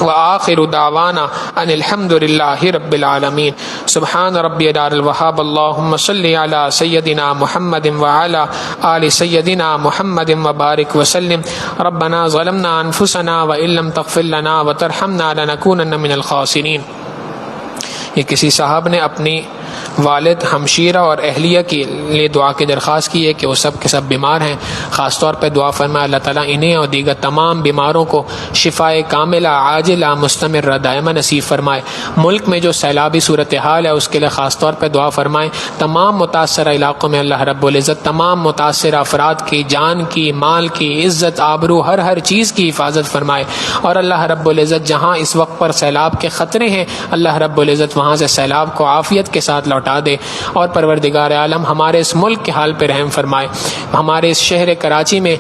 وآخر دعوانا ان الحمد للہ رب العالمین. سبحان ربی دار الوہاب. اللہم صلی علی سیدنا محمد وعلی آل سیدنا محمد وبارک وسلم. ربنا ظلمنا انفسنا وان لم تغفر لنا وترحمنا لنکونن من الخاسرین. یہ کسی صاحب نے اپنی والد، ہمشیرہ اور اہلیہ کے لیے دعا کی درخواست کی ہے کہ وہ سب کے سب بیمار ہیں. خاص طور پہ دعا فرمائے اللہ تعالیٰ انہیں اور دیگر تمام بیماروں کو شفائے کاملہ عاجلہ مستمرہ دائمہ نصیب فرمائے. ملک میں جو سیلابی صورتحال ہے اس کے لیے خاص طور پہ دعا فرمائیں. تمام متاثرہ علاقوں میں اللہ رب العزت تمام متاثرہ افراد کی جان کی، مال کی، عزت، آبرو، ہر چیز کی حفاظت فرمائے. اور اللہ رب العزت جہاں اس وقت پر سیلاب کے خطرے ہیں، اللہ رب العزت وہاں سے سیلاب کو عافیت کے ساتھ لوٹا دے. اور پروردگار عالم ہمارے اس ملک کے حال پہ رحم فرمائے. ہمارے اس شہر کراچی میں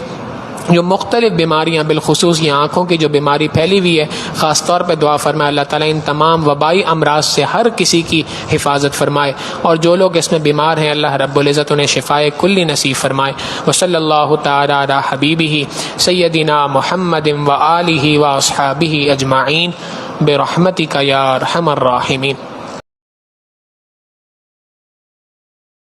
جو مختلف بیماریاں، بالخصوص یہ آنکھوں کی جو بیماری پھیلی ہوئی ہے، خاص طور پہ دعا فرمائے اللہ تعالیٰ ان تمام وبائی امراض سے ہر کسی کی حفاظت فرمائے. اور جو لوگ اس میں بیمار ہیں اللہ رب العزت انہیں شفائے کلی نصیب فرمائے. وصلی اللہ تعالی علی حبیبہ سیدنا محمد وآلہ واصحابہ اجمعین برحمتک یا ارحم الراحمین.